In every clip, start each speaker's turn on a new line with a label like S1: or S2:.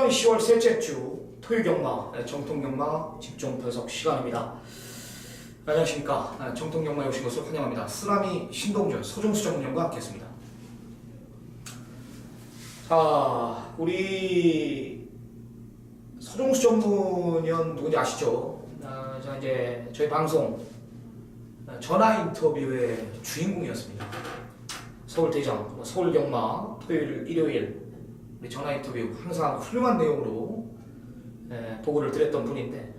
S1: 2017년 10월 셋째 주 토요경마 정통경마 집중 분석 시간입니다. 안녕하십니까. 정통경마에 오신 것을 환영합니다. 쓰라미 신동준 서종수 전문위원과 함께했습니다. 자, 우리 서종수 전문위원 누군지 아시죠? 자, 이제 저희 방송 전화 인터뷰의 주인공이었습니다. 서울대장, 서울경마 토요일, 일요일 우리 전화 인터뷰 항상 훌륭한 내용으로 보고를 드렸던 분인데,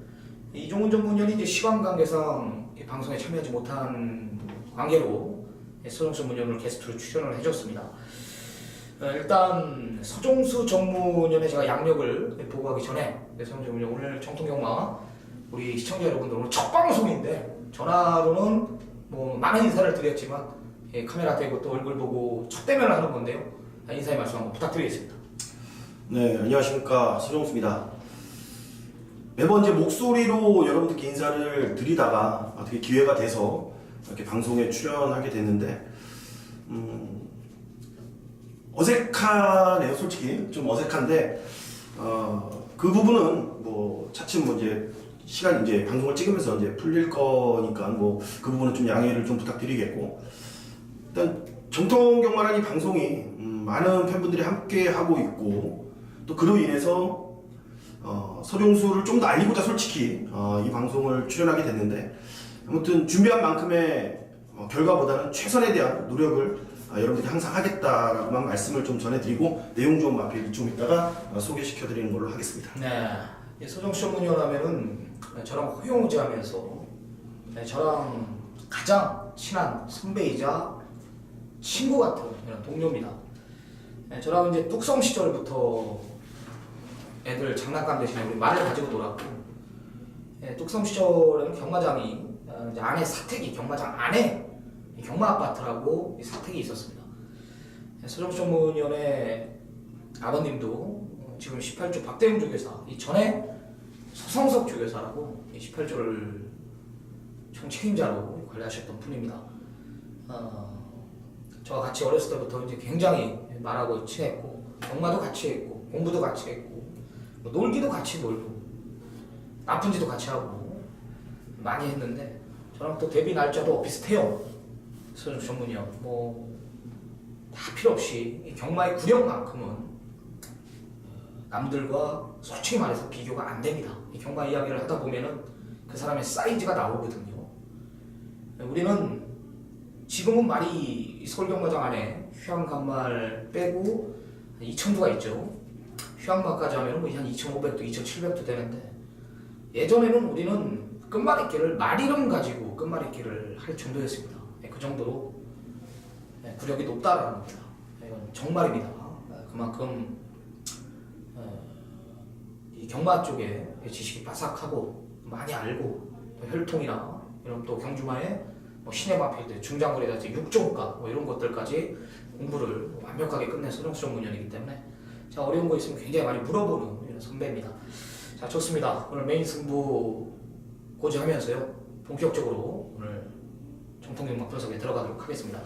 S1: 이종훈 전문위원이 이제 시간 관계상 이 방송에 참여하지 못한 관계로 서종수 전문위원을 게스트로 출연을 해줬습니다. 일단 서종수 전문위원의 제가 양력을 보고하기 전에 서종수 전문위원 오늘 정통경마 우리 시청자 여러분들 오늘 첫 방송인데 전화로는 뭐 많은 인사를 드렸지만 카메라 대고 또 얼굴 보고 첫 대면을 하는 건데요. 인사의 말씀 한번 부탁드리겠습니다.
S2: 네, 안녕하십니까. 서종수입니다. 매번 이제 목소리로 여러분들께 인사를 드리다가 어떻게 기회가 돼서 이렇게 방송에 출연하게 됐는데, 어색하네요. 솔직히 좀 어색한데, 그 부분은 뭐 차츰 뭐 이제 시간 이제 방송을 찍으면서 이제 풀릴 거니까 뭐 그 부분은 좀 양해를 좀 부탁드리겠고, 일단 정통경마라는 이 방송이 많은 팬분들이 함께 하고 있고, 또 그로 인해서 서종수를 좀 더 알리고자 솔직히 이 방송을 출연하게 됐는데, 아무튼 준비한 만큼의 결과보다는 최선에 대한 노력을 여러분들이 항상 하겠다라고만 말씀을 좀 전해드리고, 내용 좀 앞에 좀 이따가 소개시켜드리는 걸로 하겠습니다.
S1: 네, 서종수 전문위원 하면은 저랑 호용호제하면서 저랑 가장 친한 선배이자 친구 같은 이런 동료입니다. 저랑 이제 뚝섬 시절부터 애들 장난감 대신에 우리 말을 가지고 놀았고, 뚝섬 시절에는 경마장이 이제 안에 사택이 경마장 안에 경마 아파트라고 사택이 있었습니다. 서종수 전문위원의 아버님도 지금 18조 박대웅 조교사, 이 전에 서성석 조교사라고 18조를 총 책임자로 관리하셨던 분입니다. 저와 같이 어렸을 때부터 이제 굉장히 말하고 친했고, 경마도 같이 했고, 공부도 같이 했고, 뭐 놀기도 같이 놀고, 나쁜 짓도 같이 하고 많이 했는데, 저랑 또 데뷔 날짜도 비슷해요. 서종수 전문위원 뭐 다 필요 없이 이 경마의 구력만큼은 남들과 솔직히 말해서 비교가 안 됩니다. 이 경마 이야기를 하다 보면은 그 사람의 사이즈가 나오거든요. 우리는 지금은 말이 서울경마장 안에 휴양간말 빼고 2,000두가 있죠. 휴양마까지 하면 뭐 한 2,500도, 2,700도 되는데, 예전에는 우리는 끝말잇기를 말 이름 가지고 끝말잇기를 할 정도였습니다. 그 정도로 구력이 높다라는 겁니다. 이건 정말입니다. 그만큼 이 경마 쪽에 지식이 바삭하고 많이 알고, 또 혈통이나 이런 또 경주마의 뭐 시네마필드, 중장거리다 이제 육종가 뭐 이런 것들까지 공부를 완벽하게 끝낸 서종수 전문위원이기 때문에 자, 어려운 거 있으면 굉장히 많이 물어보는 이런 선배입니다. 자, 좋습니다. 오늘 메인 승부 고지하면서요, 본격적으로 오늘 정통경마 분석에 들어가도록 하겠습니다.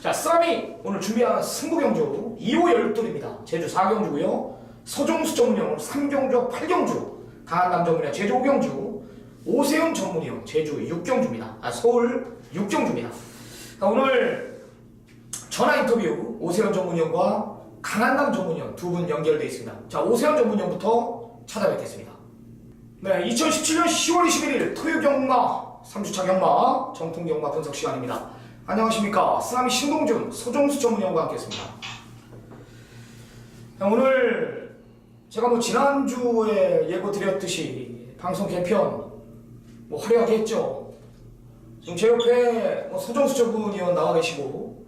S1: 자, 쓰라미 오늘 준비한 승부 경주 2호 12입니다. 제주 4경주고요. 서종수 전문위원 3경주 8경주, 강한남 전문위원 제주 5경주, 오세훈 전문위원 제주 6경주입니다. 서울 6경주입니다. 자, 오늘 전화 인터뷰 오세훈 전문위원과 강한남 전문위원 두 분 연결되어 있습니다. 자, 오세훈 전문위원부터 찾아뵙겠습니다. 네, 2017년 10월 21일 토요경마 3주차 경마 정통경마 분석 시간입니다. 안녕하십니까. 쓰라미 신동준 서종수 전문위원과 함께했습니다. 오늘 제가 뭐 지난주에 예고 드렸듯이 방송 개편 뭐 화려하게 했죠. 지금 제 옆에 뭐 서종수 전문위원 나와 계시고,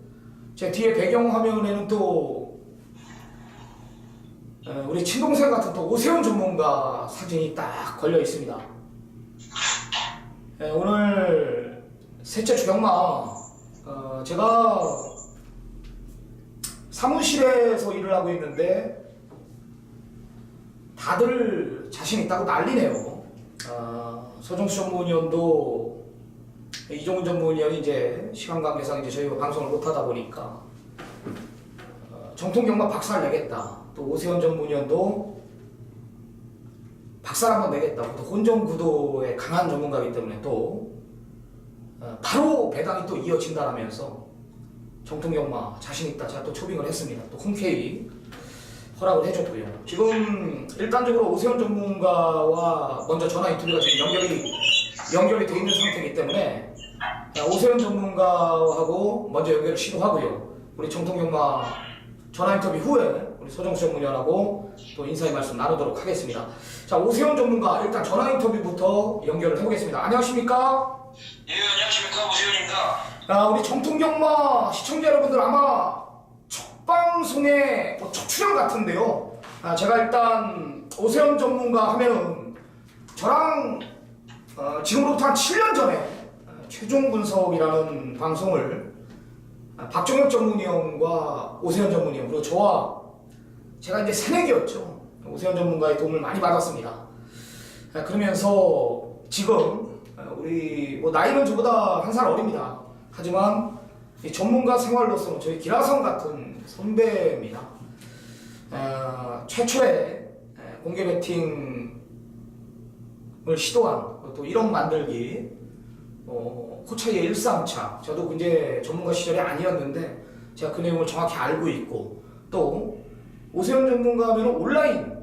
S1: 제 뒤에 배경 화면에는 또 우리 친동생 같은 또 오세훈 전문가 사진이 딱 걸려 있습니다. 오늘 셋째 주 경마, 제가 사무실에서 일을 하고 있는데 다들 자신 있다고 난리네요. 서종수 전문위원도 이종훈 전문위원이 이제 시간 관계상 이제 저희가 방송을 못 하다 보니까 정통경마 박살 내겠다. 또 오세훈 전문위원도 박살 한번 내겠다고 또 혼전 구도에 강한 전문가이기 때문에 또 바로 배당이 또 이어진다라면서 정통경마 자신있다 제가 또 초빙을 했습니다. 또 흔쾌히 허락을 해줬고요. 지금 일단적으로 오세훈 전문가와 먼저 전화 인터뷰가 지금 연결이 돼 있는 상태이기 때문에 오세훈 전문가하고 먼저 연결을 시도하고요. 우리 정통경마 전화 인터뷰 후에 우리 서정수 전문위원하고 또 인사의 말씀 나누도록 하겠습니다. 자, 오세훈 전문가 일단 전화 인터뷰부터 연결을 해보겠습니다. 안녕하십니까?
S3: 예, 안녕하십니까. 오세훈입니다.
S1: 우리 정통경마 시청자 여러분들 아마 첫 방송의 첫 출연 같은데요. 제가 일단 오세훈 전문가 하면은 저랑 지금으로부터 한 7년 전에 최종 분석이라는 방송을 박종혁 전문위원과 오세훈 전문위원 그리고 저와 제가 이제 새내기였죠. 오세훈 전문가의 도움을 많이 받았습니다. 그러면서 지금 우리 뭐 나이는 저보다 한 살 어립니다. 하지만 이 전문가 생활로서는 저희 기라성 같은 선배입니다. 최초의 공개 배팅을 시도한 또 1억 만들기 코차이의 134 저도 이제 전문가 시절이 아니었는데 제가 그 내용을 정확히 알고 있고 또 오세훈 전문가 하면 온라인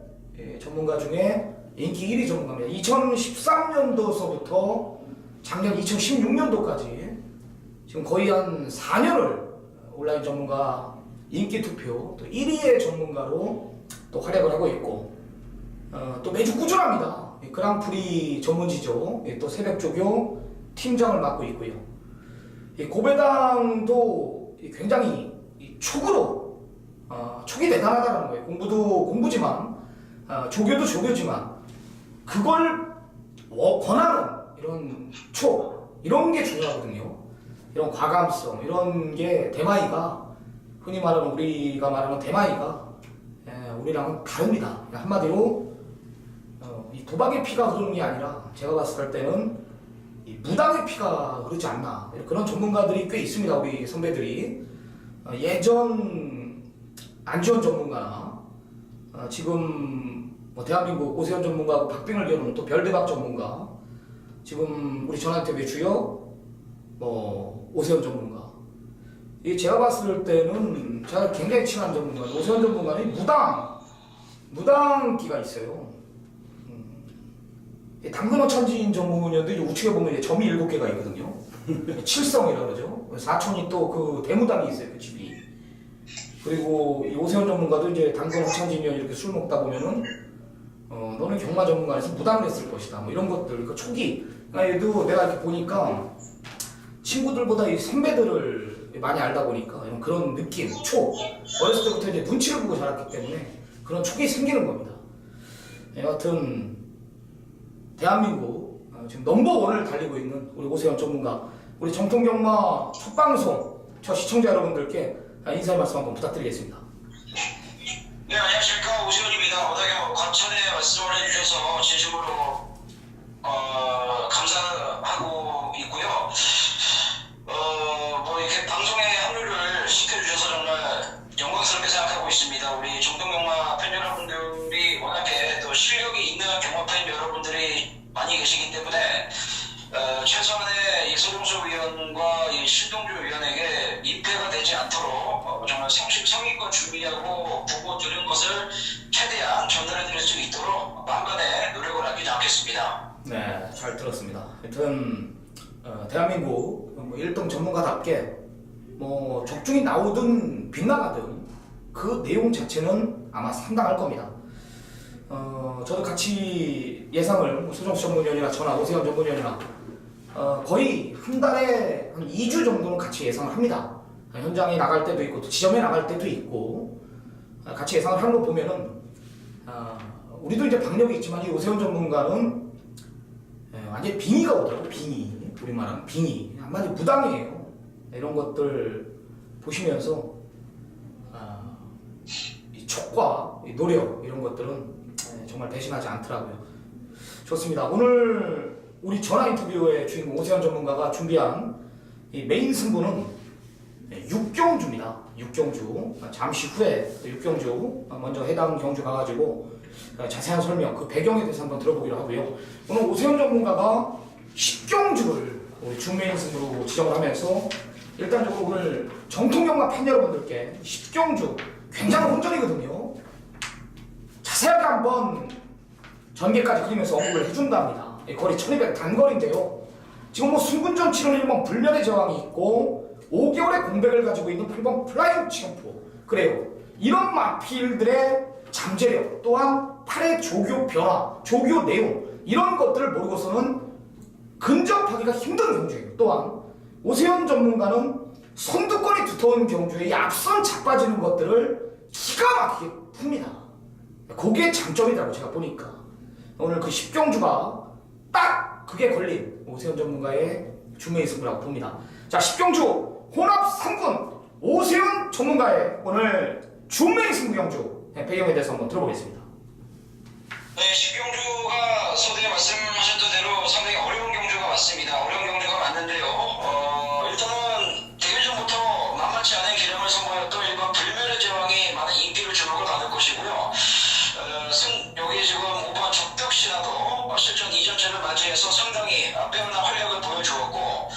S1: 전문가 중에 인기 1위 전문가입니다. 2013년도서부터 작년 2016년도까지 지금 거의 한 4년을 온라인 전문가 인기 투표 또 1위의 전문가로 또 활약을 하고 있고 또 매주 꾸준합니다. 그랑프리 전문지죠. 또 새벽조교 팀장을 맡고 있고요. 고배당도 굉장히 촉으로 촉이 대단하다는 거예요. 공부도 공부지만 조교도 조교지만 그걸 권하는 이런 촉 이런 게 중요하거든요. 이런 과감성 이런 게 대마이가 흔히 말하는 우리가 말하는 대마이가 우리랑은 다릅니다. 한마디로 이 도박의 피가 흐르는 게 아니라 제가 봤을 때는 이 무당의 피가 흐르지 않나 그런 전문가들이 꽤 있습니다. 우리 선배들이 예전 안지원 전문가나 지금 뭐 대한민국 오세훈 전문가하고 박빙을 겨루는 또 별대박 전문가 지금 우리 전화 인터뷰 주역 오세훈 전문가 제가 봤을 때는 제가 굉장히 친한 전문가 오세훈 전문가는 무당기가 있어요. 당근어 천지인 전문위원도 우측에 보면 이제 점이 7개가 있거든요. 칠성이라고 그러죠. 사촌이 또 그 대무당이 있어요. 그 집이. 그리고 이 오세훈 전문가도 이제 당근어 천지인 이렇게 술 먹다 보면은 너는 경마 전문가에서 무당을 했을 것이다. 뭐 이런 것들 그 초기 얘도 내가 이렇게 보니까 친구들보다 이 선배들을 많이 알다 보니까 이런 그런 느낌, 촉 어렸을 때부터 이제 눈치를 보고 자랐기 때문에 그런 촉이 생기는 겁니다. 여하튼 대한민국 지금 넘버원을 달리고 있는 우리 오세훈 전문가 우리 정통경마 첫 방송 저 시청자 여러분들께 인사의 말씀 한번 부탁드리겠습니다.
S3: 네, 안녕하십니까. 오세훈입니다. 워낙에 과찬의 말씀을 해주셔서 진심으로 감사하고 있고요. 뭐 이렇게 방송에 합류를 시켜주셔서 정말 영광스럽게 생각하고 있습니다. 우리 정통경마 팬 여러분들이 워낙에 또 실력이 있는 경마 팬 여러분들이 많이 계시기 때문에 최소한의 이 서정수 위원과 이 신동주 위원에게 민폐가 되지 않도록 정말 성심성의껏 준비하고 보고 들은 것을 최대한 전달해드릴 수 있도록 만반의 노력을 아끼지 않겠습니다.
S1: 네, 잘 들었습니다. 하여튼 대한민국 1등 전문가답게 적중이 나오든 빗나가든 그 내용 자체는 아마 상당할 겁니다. 저도 같이 예상을 서정수 전문위원이나 저나 오세훈 전문위원이나 거의 한 달에 한 2주 정도는 같이 예상을 합니다. 현장에 나갈 때도 있고 또 지점에 나갈 때도 있고 같이 예상을 하는 거 보면은 우리도 이제 박력이 있지만 이 오세훈 전문가는 완전히 빙의가 오더라고요. 빙의 우리 말하는 빙의 한마디 무당이에요. 이런 것들 보시면서 이 촉과 이 노력 이런 것들은 정말 배신하지 않더라고요. 좋습니다. 오늘 우리 전화 인터뷰의 주인공 오세훈 전문가가 준비한 이 메인 승부는 육경주입니다. 육경주 잠시 후에 육경주 먼저 해당 경주 가가지고 자세한 설명, 그 배경에 대해서 한번 들어보기로 하고요. 오늘 오세훈 전문가가 10경주를 우리 준메인 승부로 지정을 하면서 일단적으로 오늘 정통영화 팬 여러분들께 10경주 굉장한 혼전이거든요. 자세하게 한번 전개까지 그리면서 언급을 해준답니다. 거리 1200 단거리인데요. 지금 뭐 승군전 치른 1번 불멸의 제왕이 있고 5개월의 공백을 가지고 있는 8번 플라잉 챔프. 그래요. 이런 마필들의 잠재력 또한 8의 조교 변화, 조교 내용 이런 것들을 모르고서는 근접하기가 힘든 경주예요. 또한 오세훈 전문가는 선두권이 두터운 경주에 이 앞선 자빠지는 것들을 기가 막히게 풉니다. 그게 장점이라고 제가 보니까 오늘 그 10경주가 딱 그게 걸린 오세훈 전문가의 준메인 승부라고 봅니다. 자, 10경주 혼합 3군 오세훈 전문가의 오늘 준메인 승부 경주 배경에 대해서 한번 들어보겠습니다.
S3: 네, 10경주가 서두에 말씀하셨던 대로 상당히 어려운 경주가 맞습니다. 어려운 경주가 맞는데요. 일단은 데뷔전부터 만만치 않은 기량을 선보였던 일반 불멸의 제왕이 많은 인기를 주목을 받을 것이고요. 여기 지금 5번 적벽신화도 실전 2전체를 맞이해서 상당히 빼어난 활약을 보여주었고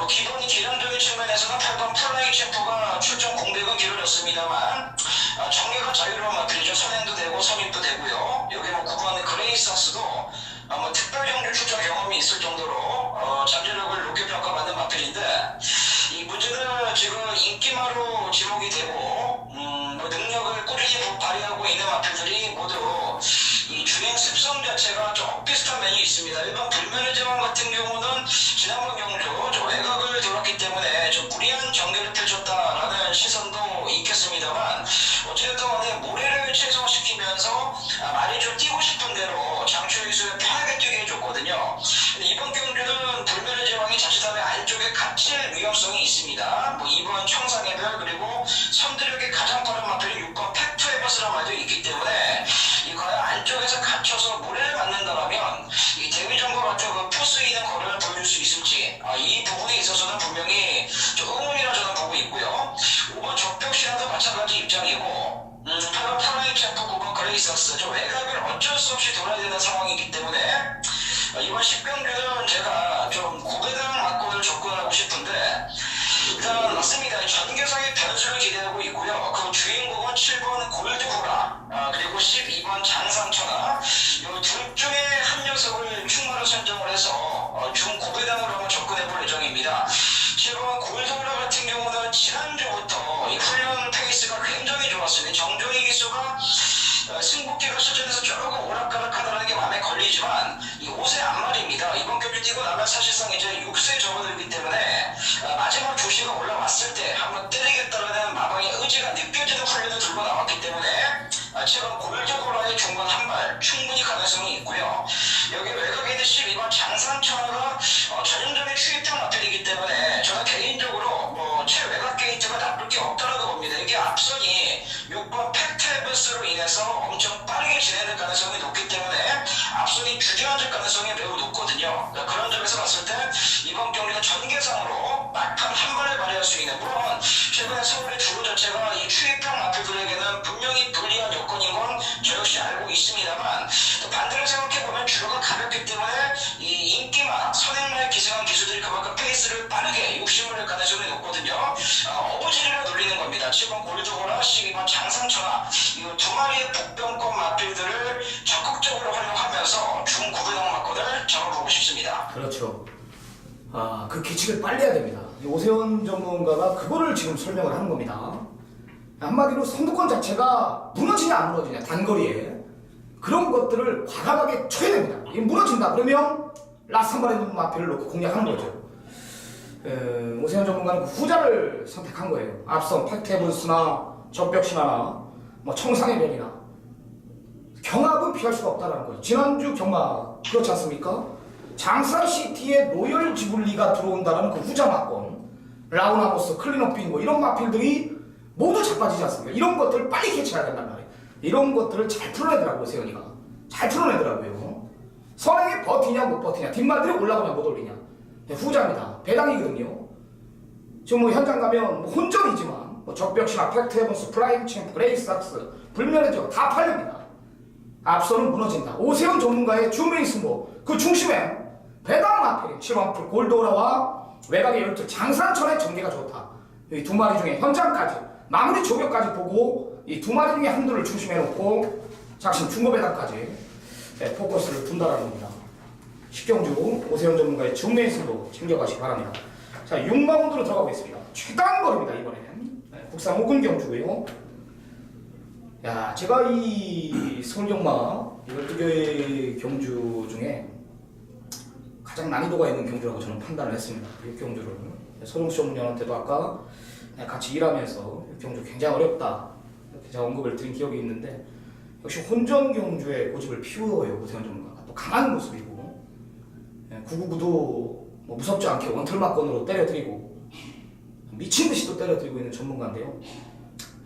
S3: 기본이 기량적인 측면에서는 8번 플라잉 챔프가 출전 공백은 길어졌습니다만 정예가 자유로운 마필이죠. 선행도 되고 선입도 되고요. 여기 9번 그레이삭스도 특별 경주 출전 경험이 있을 정도로 잠재력을 높게 평가받는 마필인데 이 문제는 지금 인기마로 지목이 되고 능력을 꾸준히 발휘하고 있는 마필들이 모두 이 주행 습성 자체가 좀 비슷한 면이 있습니다. 일반 불멸의 제왕 같은 경우는 지난번 경주 외곽을 돌았기 때문에 좀 무리한 전개를 펼쳤다라는 시선도 있겠습니다만 어쨌든 간에 모래를 최소화시키면서 많이 좀 뛰고 싶은 대로 장초 기수를 편하게 뛰게 해줬거든요. 근데 이번 경주는 불멸의 제왕이 자칫하면 안쪽에 갇힐 위험성이 있습니다. 2번 청상해별 그리고 선두력이 가장 빠른 마필인 6번 팩트에버스라 말도 있기 때문에 과연 안쪽에서 갇혀서 모래를 맞는다면 이 데뷔전과 같은 그 포스 있는 거리를 보여줄 수 있을지 이 부분에 있어서는 분명히 좀 의문이라 저는 보고 있고요. 5번 적벽신화도 마찬가지 입장이고 8번 플라잉 챔프 9번 그레이삭스 좀 외곽을 어쩔 수 없이 돌아야 되는 상황이기 때문에 이번 10경주는 제가 좀 고배당 막권을 접근하고 싶은데 일단 맞습니다. 전개성의 변수를 기대하고 있고요. 그 주인공은 7번 골드후라 그리고 12번 장상천하 이 둘 중에 한 녀석을 충무로 선정을 해서 중고배당으로 한번 접근해 볼 예정입니다. 7번 골드후라 같은 경우는 지난주부터 이 훈련 페이스가 굉장히 좋았습니다. 정종희 기수가 승부기가 실전에서 조금 오락가락하다는 게 마음에 걸리지만 이 5세 앞말입니다. 이번 경기 뛰고 나면 사실상 이제 6세 접어들기 때문에 마지막 조시가 올라왔을 때 한번 때리겠다라는 마방의 의지가 느껴지는 훈련을 들고 나왔기 때문에 지금 골드고라의 중간 한 발 충분히 가능성이 있고요. 여기 외곽에 있는 12번 장상천하가 전형적인 추입형 마필이기 때문에 저는 개인적으로 최외곽 게이트가 나쁠 게 없다라고 봅니다. 이게 앞선이 6번 팩트에버스로 인해서 엄청 빠르게 진행될 가능성이 높기 때문에 앞선이 주저앉을 가능성이 매우 높거든요. 그런 점에서 봤을 때 이번 경기는 전개상으로 막판 한 발을 발휘할 수 있는 물론 최근에 서울의 주로 자체가 이 추입형 마필들에게는 분명히 불리한 여건인 건 저 역시 알고 있습니다만 또 반대로 생각해보면 주로가 가볍기 때문에 이 인기만 선행마에 기승한 기수들이 그만큼 페이스를 빠르게 욕심을 낼 가능성이 높거든요. 어부지리를 놀리는 겁니다. 7번 골드고라 12번 장상천하 이 두 마리의 복병권 마필들을 적극적으로 활용하면서 중고배당 막권을 잡아보고 싶습니다.
S1: 그렇죠. 그 규칙을 빨리 해야 됩니다. 오세훈 전문가가 그거를 지금 설명을 하는 겁니다. 한마디로 선두권 자체가 무너지냐 안 무너지냐 단거리에 그런 것들을 과감하게 쳐야 됩니다. 이게 무너진다 그러면 라스한발에 있는 마필을 놓고 공략하는 거죠. 오세훈 전문가는 그 후자를 선택한 거예요. 앞선 팩트에버스나 적벽신화나 청상의 변이나 경합은 피할 수가 없다는 거예요. 지난주 경합 그렇지 않습니까? 장산시티의 로열 지불리가 들어온다는 그 후자 막권 라우나모스, 클리너 빙고 이런 마필들이 모두 자빠지지 않습니까? 이런 것들을 빨리 캐치해야 된단 말이에요. 이런 것들을 잘 풀어내더라고요. 세훈이가 잘 풀어내더라고요. 선행이 버티냐 못 버티냐 뒷말들이 올라오냐 못 올리냐 후자입니다. 배당이거든요. 지금 현장 가면 혼전이지만 적벽신화, 팩트에버스, 플라잉 챔프, 그레이삭스, 불멸의 제왕 다 팔립니다. 앞서는 무너진다. 오세훈 전문가의 준메인 승부. 그 중심에 배당 마필인 7원풀 골드오라와 외곽의 열두 장산천의 전개가 좋다. 이 두 마리 중에 현장까지 마무리 조격까지 보고 이 두 마리 중에 한두를 중심에 놓고 작심 중고 배당까지 포커스를 둔다라는 겁니다. 식경주 오세훈 전문가의 준메인 승부 챙겨가시기 바랍니다. 자, 6라운드로 들어가고 있습니다. 최단거리입니다. 이번에는 국산 5근 경주고요. 야, 제가 이 서울경마 12개의 경주 중에 가장 난이도가 있는 경주라고 저는 판단을 했습니다. 이 경주를 서정수 전문위원한테도 아까 같이 일하면서 이 경주 굉장히 어렵다 이렇게 제가 언급을 드린 기억이 있는데, 역시 혼전 경주의 고집을 피워요. 오세훈 전문가가 또 강한 모습이고 999도 뭐 무섭지 않게 원틀막건으로 때려드리고 미친 듯이 또 때려드리고 있는 전문가인데요.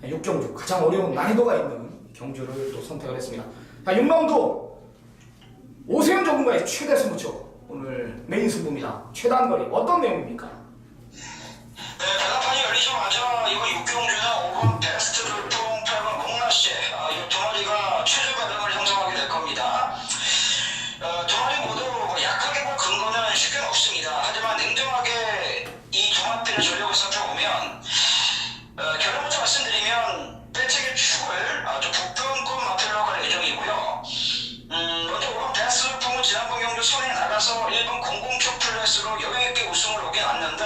S1: 6경주 가장 어려운 난이도가 있는 경주를 또 선택을 했습니다. 자, 6라운드 오세훈 전문가의 최대 승부처 오늘 메인 승부입니다. 최단거리 어떤 내용입니까?
S3: 네, 배당판이 열리자마자 이거 6경주는 5번 베스트 돌풍 8번 목라씨 이 두 마리가 최저 배당을 형성하게 될 겁니다. 두 마리 모두 약하게 볼 근거는 쉽게 없습니다. 하지만 냉정하게 이 두 마리의 전력을 살펴보면 결론 먼저 말씀드리면 배책의 축을 아주 북동권 마필로 갈 예정이고요. 먼저 5번 베스트 돌풍은 지난번 경주 선에 나가서 1번 00초 플러스로 여유있게 우승을 오긴 왔는데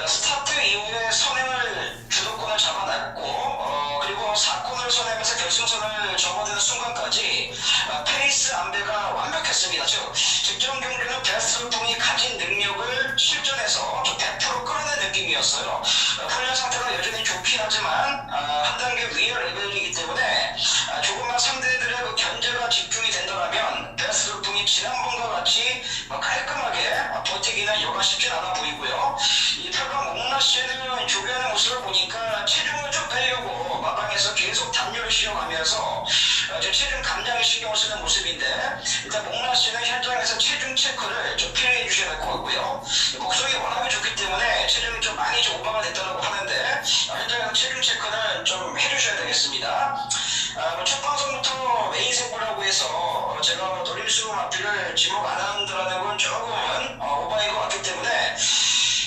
S3: 스타트 이후에 선행을 주도권을 잡아놨고 그리고 4코너를 선행하면서 결승선을 접어드는 순간까지 페이스 안배가 완벽했습니다. 즉 직전 경기는 베스트 돌풍이 가진 능력을 실전에서 100% 끌어낸 느낌이었어요. 훈련 상태가 여전히 좋긴 하지만 한 단계 위의 레벨이기 때문에 조금만 상대들의 그 견제가 집중이 된다면 베스트 돌풍이 지난번과 같이 깔끔하게 버티기는 여간 쉽진 않아 보이고요. 이 8번 목라씨는 주변의 모습을 보니까 체중을 좀 빼려고 마방에서 계속 담요를 씌워가면서 체중 감량에 신경을 쓰는 모습인데, 일단 목라씨는 현장에서 체중 체크를 좀 필요해 주셔야 될 것 같고요. 곡성이 워낙에 좋기 때문에 체중이 좀 많이 좀 오버가 됐다고 하는데 현장에서 체중 체크는 좀 해주셔야 되겠습니다. 첫 방송부터 메인 승부라고 해서 제가 노림수 마필을 지목 안 한다는 건 조금은 오버인 것 같기 때문에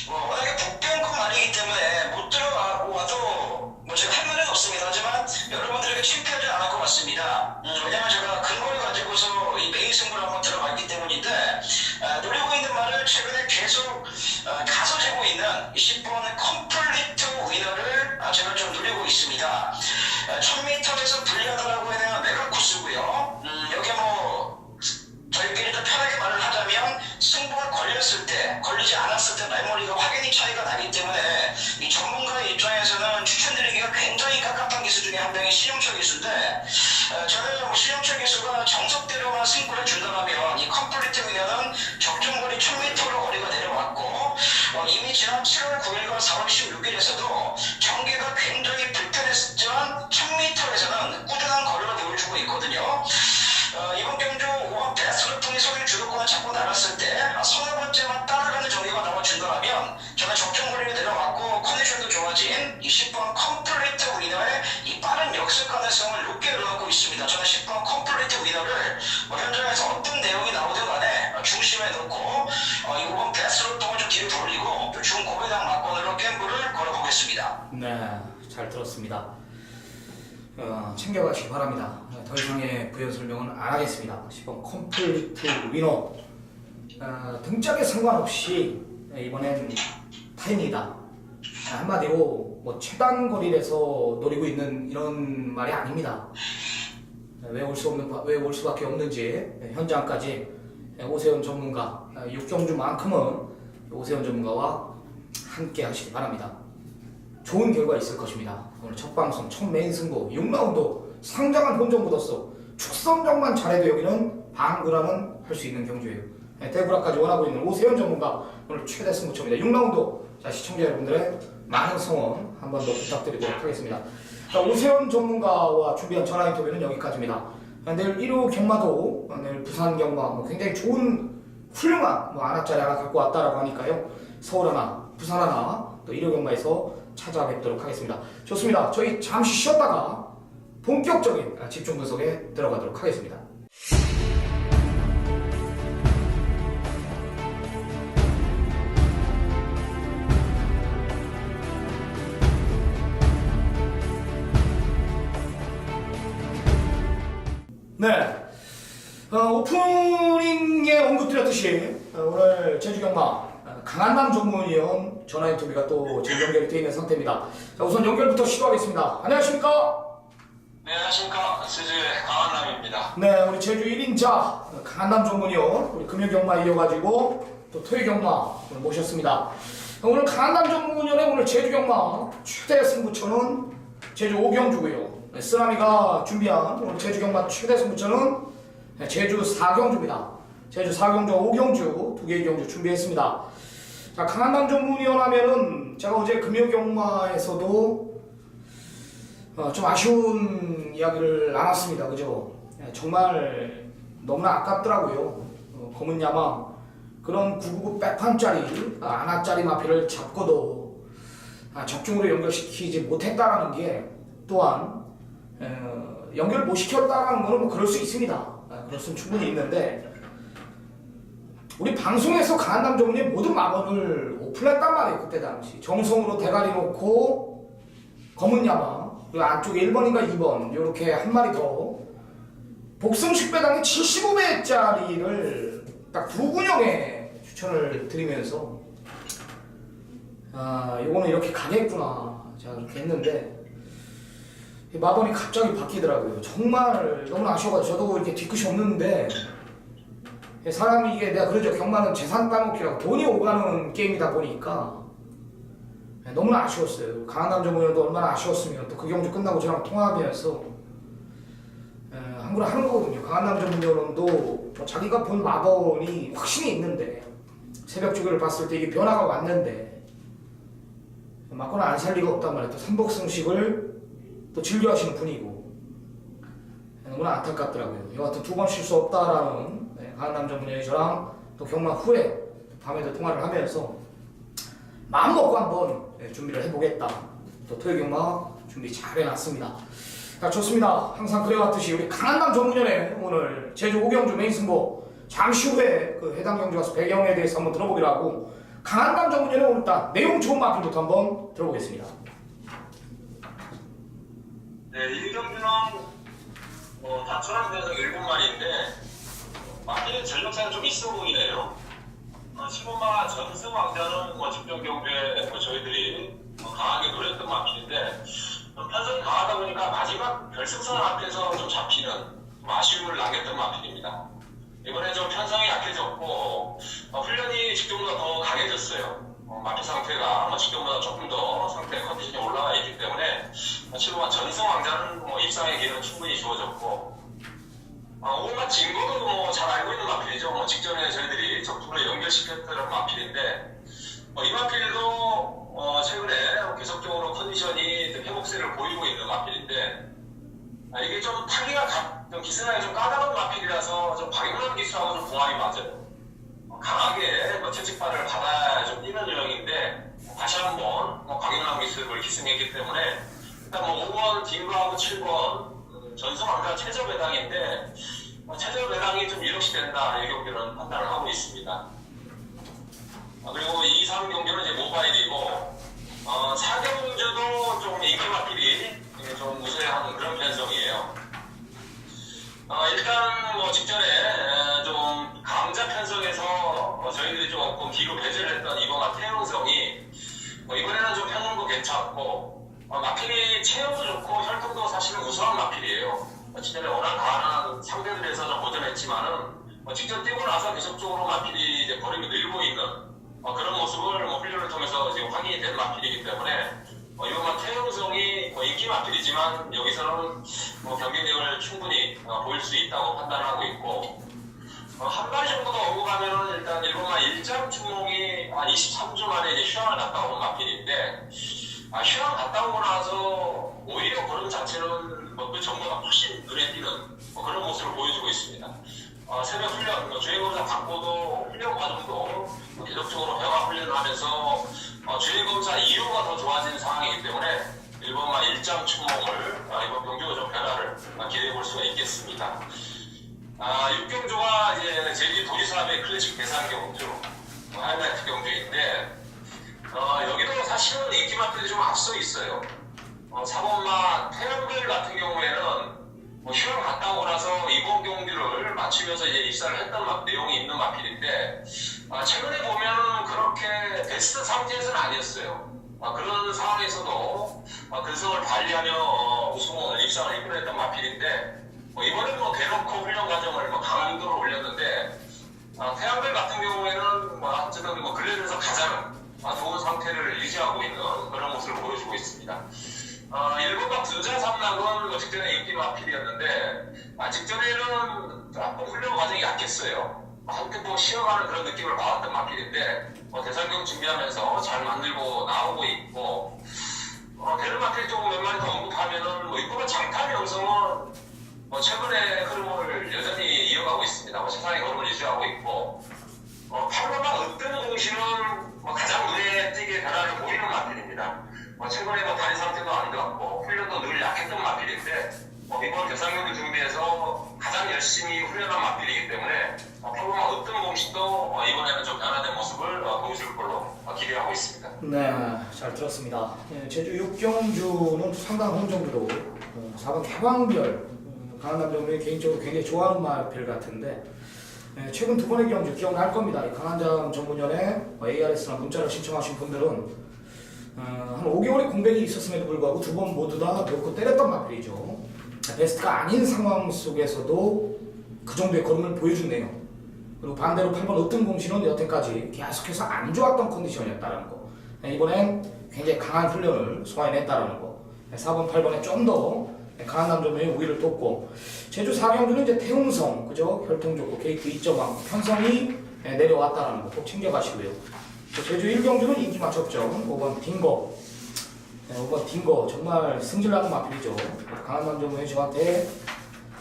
S3: 워낙에 북변권 말이기 때문에 못 들어와도 제가 할 말은 없습니다. 하지만 여러분들에게 창피하지 않을 것 같습니다. 왜냐면 제가 근거를 가지고서 이 메인 승부를 한번 들어갔기 때문인데 노리고 있는 말을 최근에 계속 가서 재고 있는 10번 컴플리트 위너를 제가 좀 노리고 있습니다. 1000m에서 불리하다라고 해야 메가 코스고요. 여기 저희끼리 좀 편하게 말을 하자면 승부가 걸렸을 때, 걸리지 않았을 때 말머리가 확연히 차이가 나기 때문에 이 전문가의 입장에서는 추천드리기가 굉장히 깝깝한 기수 중에 한 명이 신영철 기수인데, 저는 신영철 기수가 정석대로만 승부를 준다면 이 컴플리트 위너는 적정거리 1000m로 거리가 내려왔고 이미 지난 7월 9일과 4월 16일에서도 전개가 굉장히 불편했지만 1000m에서는 꾸준한 거리를 보여주고 있거든요. 이번 경주 5번 베스트 돌풍이 선행 주도권을 잡고 나갔을 때 서너 번째만 따라가는 전개가 나와준다면 저는 적정거리를 내려왔고 컨디션도 좋아진 이 10번 컴플리트 위너의 이 빠른 역습 가능성을 높게 열어놓고 있습니다. 저는 10번 컴플리트 위너를 현장에서 어떤 내용이 나오든 간에 중심에 놓고 이 5번 베스트 돌풍을 좀 뒤로 돌리고 중고배당 막권으로 갬블을 걸어보겠습니다.
S1: 네, 잘 들었습니다. 챙겨가시기 바랍니다. 더 이상의 부연 설명은 안 하겠습니다. 10번 컴플리트 위너 등짝에 상관없이 이번엔 타임이다. 한마디로 최단거리에서 노리고 있는 이런 말이 아닙니다. 왜 올 수밖에 없는지 현장까지 오세훈 전문가 6경주만큼은 오세훈 전문가와 함께 하시기 바랍니다. 좋은 결과 있을 것입니다. 오늘 첫 방송 첫 메인 승부 6라운드 상당한 혼전 묻었어. 축성정만 잘해도 여기는 방구라는 할 수 있는 경주예요. 대구라까지 원하고 있는 오세훈 전문가 오늘 최대 승부처입니다. 6라운드 자, 시청자 여러분들의 많은 성원 한 번 더 부탁드리도록 하겠습니다. 자, 오세훈 전문가와 준비한 전화 인터뷰는 여기까지입니다. 내일 1호 경마도 내일 부산 경마 굉장히 좋은 훌륭한 안압자리 하나 갖고 왔다라고 하니까요. 서울 하나 부산 하나 또 1호 경마에서 찾아뵙도록 하겠습니다. 좋습니다. 저희 잠시 쉬었다가 본격적인 집중 분석에 들어가도록 하겠습니다. 네, 오프닝에 언급드렸듯이 오늘 제주경마 강한남 전문위원 전화 인터뷰가 또 지금 연결이 되어 있는 상태입니다. 자, 우선 연결부터 시도하겠습니다. 안녕하십니까?
S3: 네, 안녕하십니까. 제주 강한남입니다.
S1: 네, 우리 제주 1인자 강한남 전문위원 우리 금요경마 이어가지고 또 토요경마 모셨습니다. 오늘 강한남 전문위원의 오늘 제주경마 최대 승부처는 제주 5경주고요. 쓰라미가 준비한 오늘 제주경마 최대 승부처는 제주 4경주입니다. 제주 4경주, 5경주, 2개의 경주 준비했습니다. 자, 강한남 전문위원 하면은 제가 어제 금요경마에서도 좀 아쉬운 이야기를 나눴습니다. 그죠? 정말 너무나 아깝더라고요. 검은 야마 그런 999 백판짜리 안아짜리 마피를 잡고도 적중으로 연결시키지 못했다라는 게 또한 연결 못 시켰다라는 거는 뭐 그럴 수 있습니다. 그럴 수는 충분히 있는데 우리 방송에서 강한남 전문의 모든 마법을 오픈했단 말이에요. 그때 당시 정성으로 대가리 놓고 검은 야마 그리고 안쪽에 1번인가 2번 이렇게 한 마리 더 복승식 배당이 75배짜리를 딱 두 군영에 추천을 드리면서 요거는 이렇게 가겠구나 제가 그렇게 했는데 마번이 갑자기 바뀌더라고요. 정말 너무 아쉬워가지고 저도 이렇게 뒤끝이 없는데 사람이 이게 내가 그러죠. 경마는 재산 따놓기라고 돈이 오가는 게임이다 보니까 너무나 아쉬웠어요. 강한남 전문위원도 얼마나 아쉬웠으면 또 그 경주 끝나고 저랑 통화하면서 한구를 하는 거거든요. 강한남 전문위원도 자기가 본 마번이 확신이 있는데 새벽 주기를 봤을 때 이게 변화가 왔는데 맞거나 안 살 리가 없단 말이에요. 또 삼복승식을 또 즐겨하시는 분이고 너무나 안타깝더라고요. 여하튼 두 번 실수 없다라는 강한남 전문위원이 저랑 또 경마 후에 밤에도 통화를 하면서 마음 먹고 한번 준비를 해보겠다. 또 토요경마 준비 잘 해놨습니다. 자, 좋습니다. 항상 그래왔듯이 우리 강한남 전문위원의 오늘 제주 5경주 메인 승부 잠시 후에 그 해당 경주 가서 배경에 대해서 한번 들어보기로 하고 강한남 전문위원의 오늘 딱 내용 좋은 마필부터 한번 들어보겠습니다.
S3: 네, 1경주는 다초란 배석 7마리인데 마피는 전력차는 좀 있어 보이네요. 15마 전승 왕자는 직전 경주에 저희들이 강하게 노렸던 마필인데 편성이 강하다 보니까 마지막 결승선 앞에서 좀 잡히는 좀 아쉬움을 남겼던 마필입니다. 이번에 좀 편성이 약해졌고 훈련이 직전보다 더 강해졌어요. 마피 상태가 직전보다 조금 더 상태 컨디션이 올라가 있기 때문에 15마 전승 왕자는 입상의 기회는 충분히 주어졌고 5마 진거도 잘 알고 있는 마필이죠. 직전에 저희들이 적중으로 연결시켰던 마필인데 이 마필도 최근에 계속적으로 컨디션이 회복세를 보이고 있는 마필인데 이게 좀 타기가 좀 기승하게 좀 까다로운 마필이라서 좀 박용남 기수하고 좀 궁합이 맞아요. 강하게 채찍발을 받아야 좀 뛰는 유형인데 다시 한번 박용남 기수를 기승했기 때문에 일단 5번 딩거하고 7번 전승왕자 최저 배당인데 최저 배당이 좀 유력시 된다 이 경기는 판단을 하고 있습니다. 그리고 2, 3 경기는 이제 모바일이고 4경주도 좀 인기 마필이 좀 우세한 그런 편성이에요. 일단 직전에 좀 강자 편성에서 저희들이 조금 뒤로 배제를 했던 이번과 태영성이 이번에는 좀 평균도 괜찮고 마필이 체형도 좋고 혈통도 사실은 우수한 마필이에요. 직전에 워낙 강한 상대들에서 좀 고전했지만은 직전 뛰고 나서 계속적으로 마필이 이제 거림이 늘고 있는 그런 모습을 훈련을 통해서 지금 확인이 된 마필이기 때문에 이번만 태영성이 인기 마필이지만 여기서는 경기력을 충분히 보일 수 있다고 판단하고 있고 한 마리 정도 더 오고 가면은 일단 일본만 일장 충목이 한 23주 만에 이제 휴양을 갔다 온 마필인데 휴양 갔다 오고 나서 오히려 그런 자체는 그 전보다 훨씬 눈에 띄는 그런 모습을 보여주고 있습니다. 새벽 훈련, 주행검사 받고도 훈련 과정도 계속적으로 배화 훈련을 하면서 주행검사 이후가 더 좋아지는 상황이기 때문에 일본만 일장 충목을 이번 경기가 좀 변화를
S4: 기대해 볼 수가 있겠습니다. 육경주가 이제 제주 도지사업의 클래식 대상 경주, 하이라이트 경주인데, 여기도 사실은 인기 마필이 좀 앞서 있어요. 사범마 태양별 같은 경우에는 휴양 갔다 오고 나서 이번 경주를 마치면서 이제 입사를 했던 내용이 있는 마필인데, 최근에 보면은 그렇게 베스트 상태에서는 아니었어요. 그런 상황에서도 근성을 발휘하며 우승을 입상을 이끌어냈던 마필인데, 이번에는 대놓고 훈련 과정을 강도로 올렸는데, 태양별 같은 경우에는 어쨌든 근래에서 가장 좋은 상태를 유지하고 있는 그런 모습을 보여주고 있습니다. 1번과 두자 삼락은 직전에 인기 마필이었는데, 직전에는 조금 훈련 과정이 약했어요. 함께 쉬어가는 그런 느낌을 받았던 마필인데, 대상경 준비하면서 잘 만들고 나오고 있고, 대를 마필 쪽 몇 마리 더 언급하면은, 6번은 장탄 영성은 최근의 흐름을 여전히 이어가고 있습니다. 세상의 흐름을 유지하고 있고, 8번과 으뜸 공신은 가장 눈에 띄게 변화를 보이는 마필입니다. 최근에 다리 상태도 안 좋았고 훈련도 늘 약했던 마필인데 이번 대상경기 준비해서 가장 열심히 훈련한 마필이기 때문에 8번과 으뜸 공신도 이번에는 좀 변화된 모습을 보여줄 걸로 기대하고 있습니다.
S1: 네, 잘 들었습니다. 제주 육경주는 상당한 홍정주로 4번 개방별 강한남 정도의 개인적으로 굉장히 좋아하는 마필 같은데, 최근 두 번의 경주 기억날 겁니다. 강한장 전문연에 ARS나 문자를 신청하신 분들은 한 5개월의 공백이 있었음에도 불구하고 두 번 모두 다 놓고 때렸던 마필이죠. 베스트가 아닌 상황 속에서도 그 정도의 걸음을 보여준 내용, 그리고 반대로 8번 으뜸 공신은 여태까지 계속해서 안 좋았던 컨디션이었다는 거, 이번엔 굉장히 강한 훈련을 소화해냈다는 거, 4번, 8번에 좀 더 강한 남자의 우위를 돋고, 제주 4경주는 이제 태웅성, 그죠? 혈통 좋고 게이트 2.1 편성이 내려왔다는 거 꼭 챙겨가시고요. 제주 1경주는 인기 맞췄죠. 5번 딩거. 5번 딩거 정말 승질나는 마필이죠. 강한 남자분이 저한테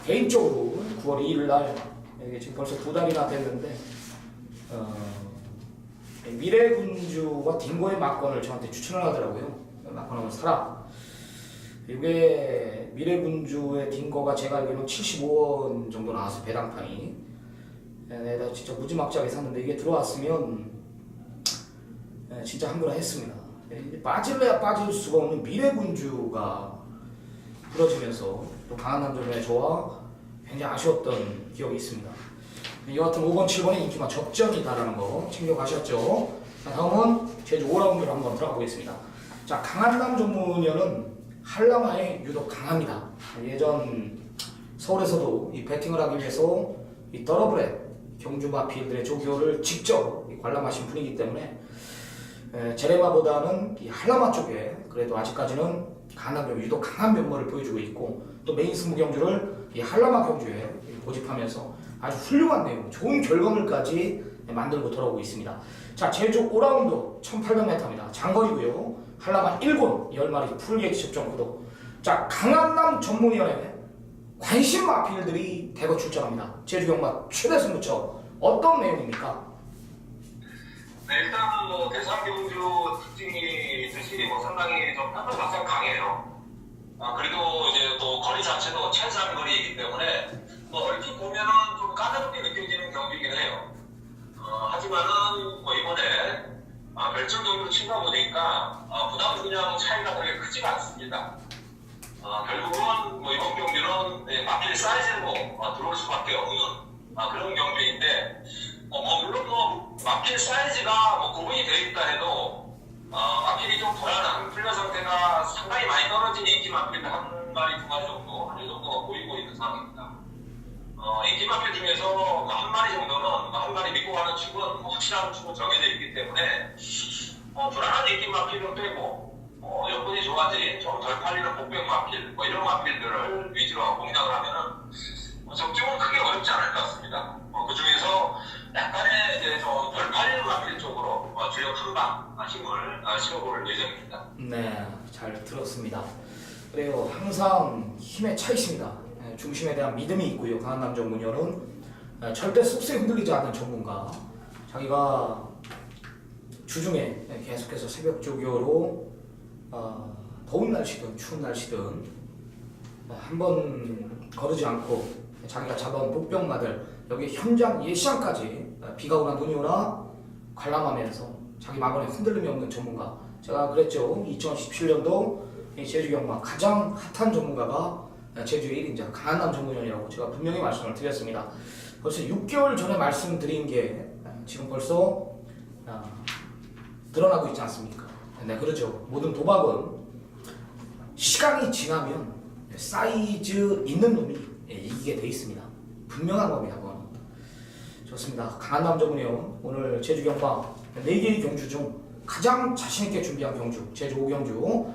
S1: 개인적으로 9월 2일 날, 이게 지금 벌써 2달이나 됐는데, 미래군주와 딩거의 막건을 저한테 추천을 하더라고요. 막건 한번 사라. 이게 미래군주의 딩거가 제가 알기로는 75원 정도 나왔어요. 배당판이. 내가 진짜 무지막지하게 샀는데 이게 들어왔으면 진짜 한그라 했습니다. 빠질래야 빠질 수가 없는 미래군주가 부러지면서 또 강한 남자의 저와 굉장히 아쉬웠던 기억이 있습니다. 여하튼 5번, 7번의 인기만 접전이다라는 거 챙겨가셨죠. 자, 다음은 제주 5라운드로 한번 들어가 보겠습니다. 자, 강한남 전문연은 한라마에 유독 강합니다. 예전 서울에서도 이 배팅을 하기 위해서 이 더러브렛 경주 마필들의 조교를 직접 관람하신 분이기 때문에 제레마보다는 이 한라마 쪽에 그래도 아직까지는 강남경 유독 강한 면모를 보여주고 있고, 또 메인 승부 경주를 이 한라마 경주에 고집하면서 아주 훌륭한 내용, 좋은 결과물까지 만들고 돌아오고 있습니다. 자, 제주 5라운드 1800m입니다. 장거리고요. 한라마 1군 10마리 풀게이트 접종 구도. 자, 강한남 전문위원회 관심 마필들이 대거 출전합니다. 제주 경마 최대 승부처 어떤 내용입니까?
S4: 네, 일단 대상 경주 특징이 있듯이 상당히 좀 편도가 강해요. 그리고 이제 또 거리 자체도 최장 거리이기 때문에 얼핏 보면은 좀 까다롭게 느껴지는 경기이긴 해요. 하지만은 이번에 결정 경기로 치다 보니까 부담 분량 차이가 그렇게 크지가 않습니다. 결국은 이번 경기는 마필 사이즈로 들어올 수밖에 없는 그런 경기인데, 물론 마필 사이즈가 구분이 되어 있다 해도 마필이 좀 불안한 훈련 상태가 상당히 많이 떨어진 인기 마필 한 마리, 두 마리 정도, 한 정도가 보이고 있는 상황입니다. 인기 마필 중에서 한 마리 정도는 한 마리 믿고 가는 축은 확실한 축은 정해져 있기 때문에 불안한 인기 마필은 빼고 여건이 좋아진 좀 덜 팔리는 복병 마필 이런 마필들을 위주로 공략을 하면은 적중은 크게 어렵지 않을 것 같습니다. 그 중에서 약간의 이제 좀 덜 팔리는 마필 쪽으로 주력 한방 힘을 실어볼 예정입니다.
S1: 네, 잘 들었습니다. 그래요, 항상 힘에 차 있습니다. 중심에 대한 믿음이 있고요. 강한남 전문위원은 절대 속세에 흔들리지 않는 전문가. 자기가 주중에 계속해서 새벽 조교로 더운 날씨든 추운 날씨든 한번 거르지 않고 자기가 잡아온 복병마들 여기 현장 예시장까지 비가 오나 눈이 오나 관람하면서 자기 막원에 흔들림이 없는 전문가. 제가 그랬죠. 2017년도 제주 경마 가장 핫한 전문가가 제주의 1인자 강한남 전문위원이라고 제가 분명히 말씀을 드렸습니다. 벌써 6개월 전에 말씀드린 게 지금 벌써 드러나고 있지 않습니까? 네, 그렇죠. 모든 도박은 시간이 지나면 사이즈 있는 놈이 이기게 돼 있습니다. 분명한 겁니다. 그건. 좋습니다. 강한남 전문위원 오늘 제주 경마 4개의 경주 중 가장 자신있게 준비한 경주 제주 5경주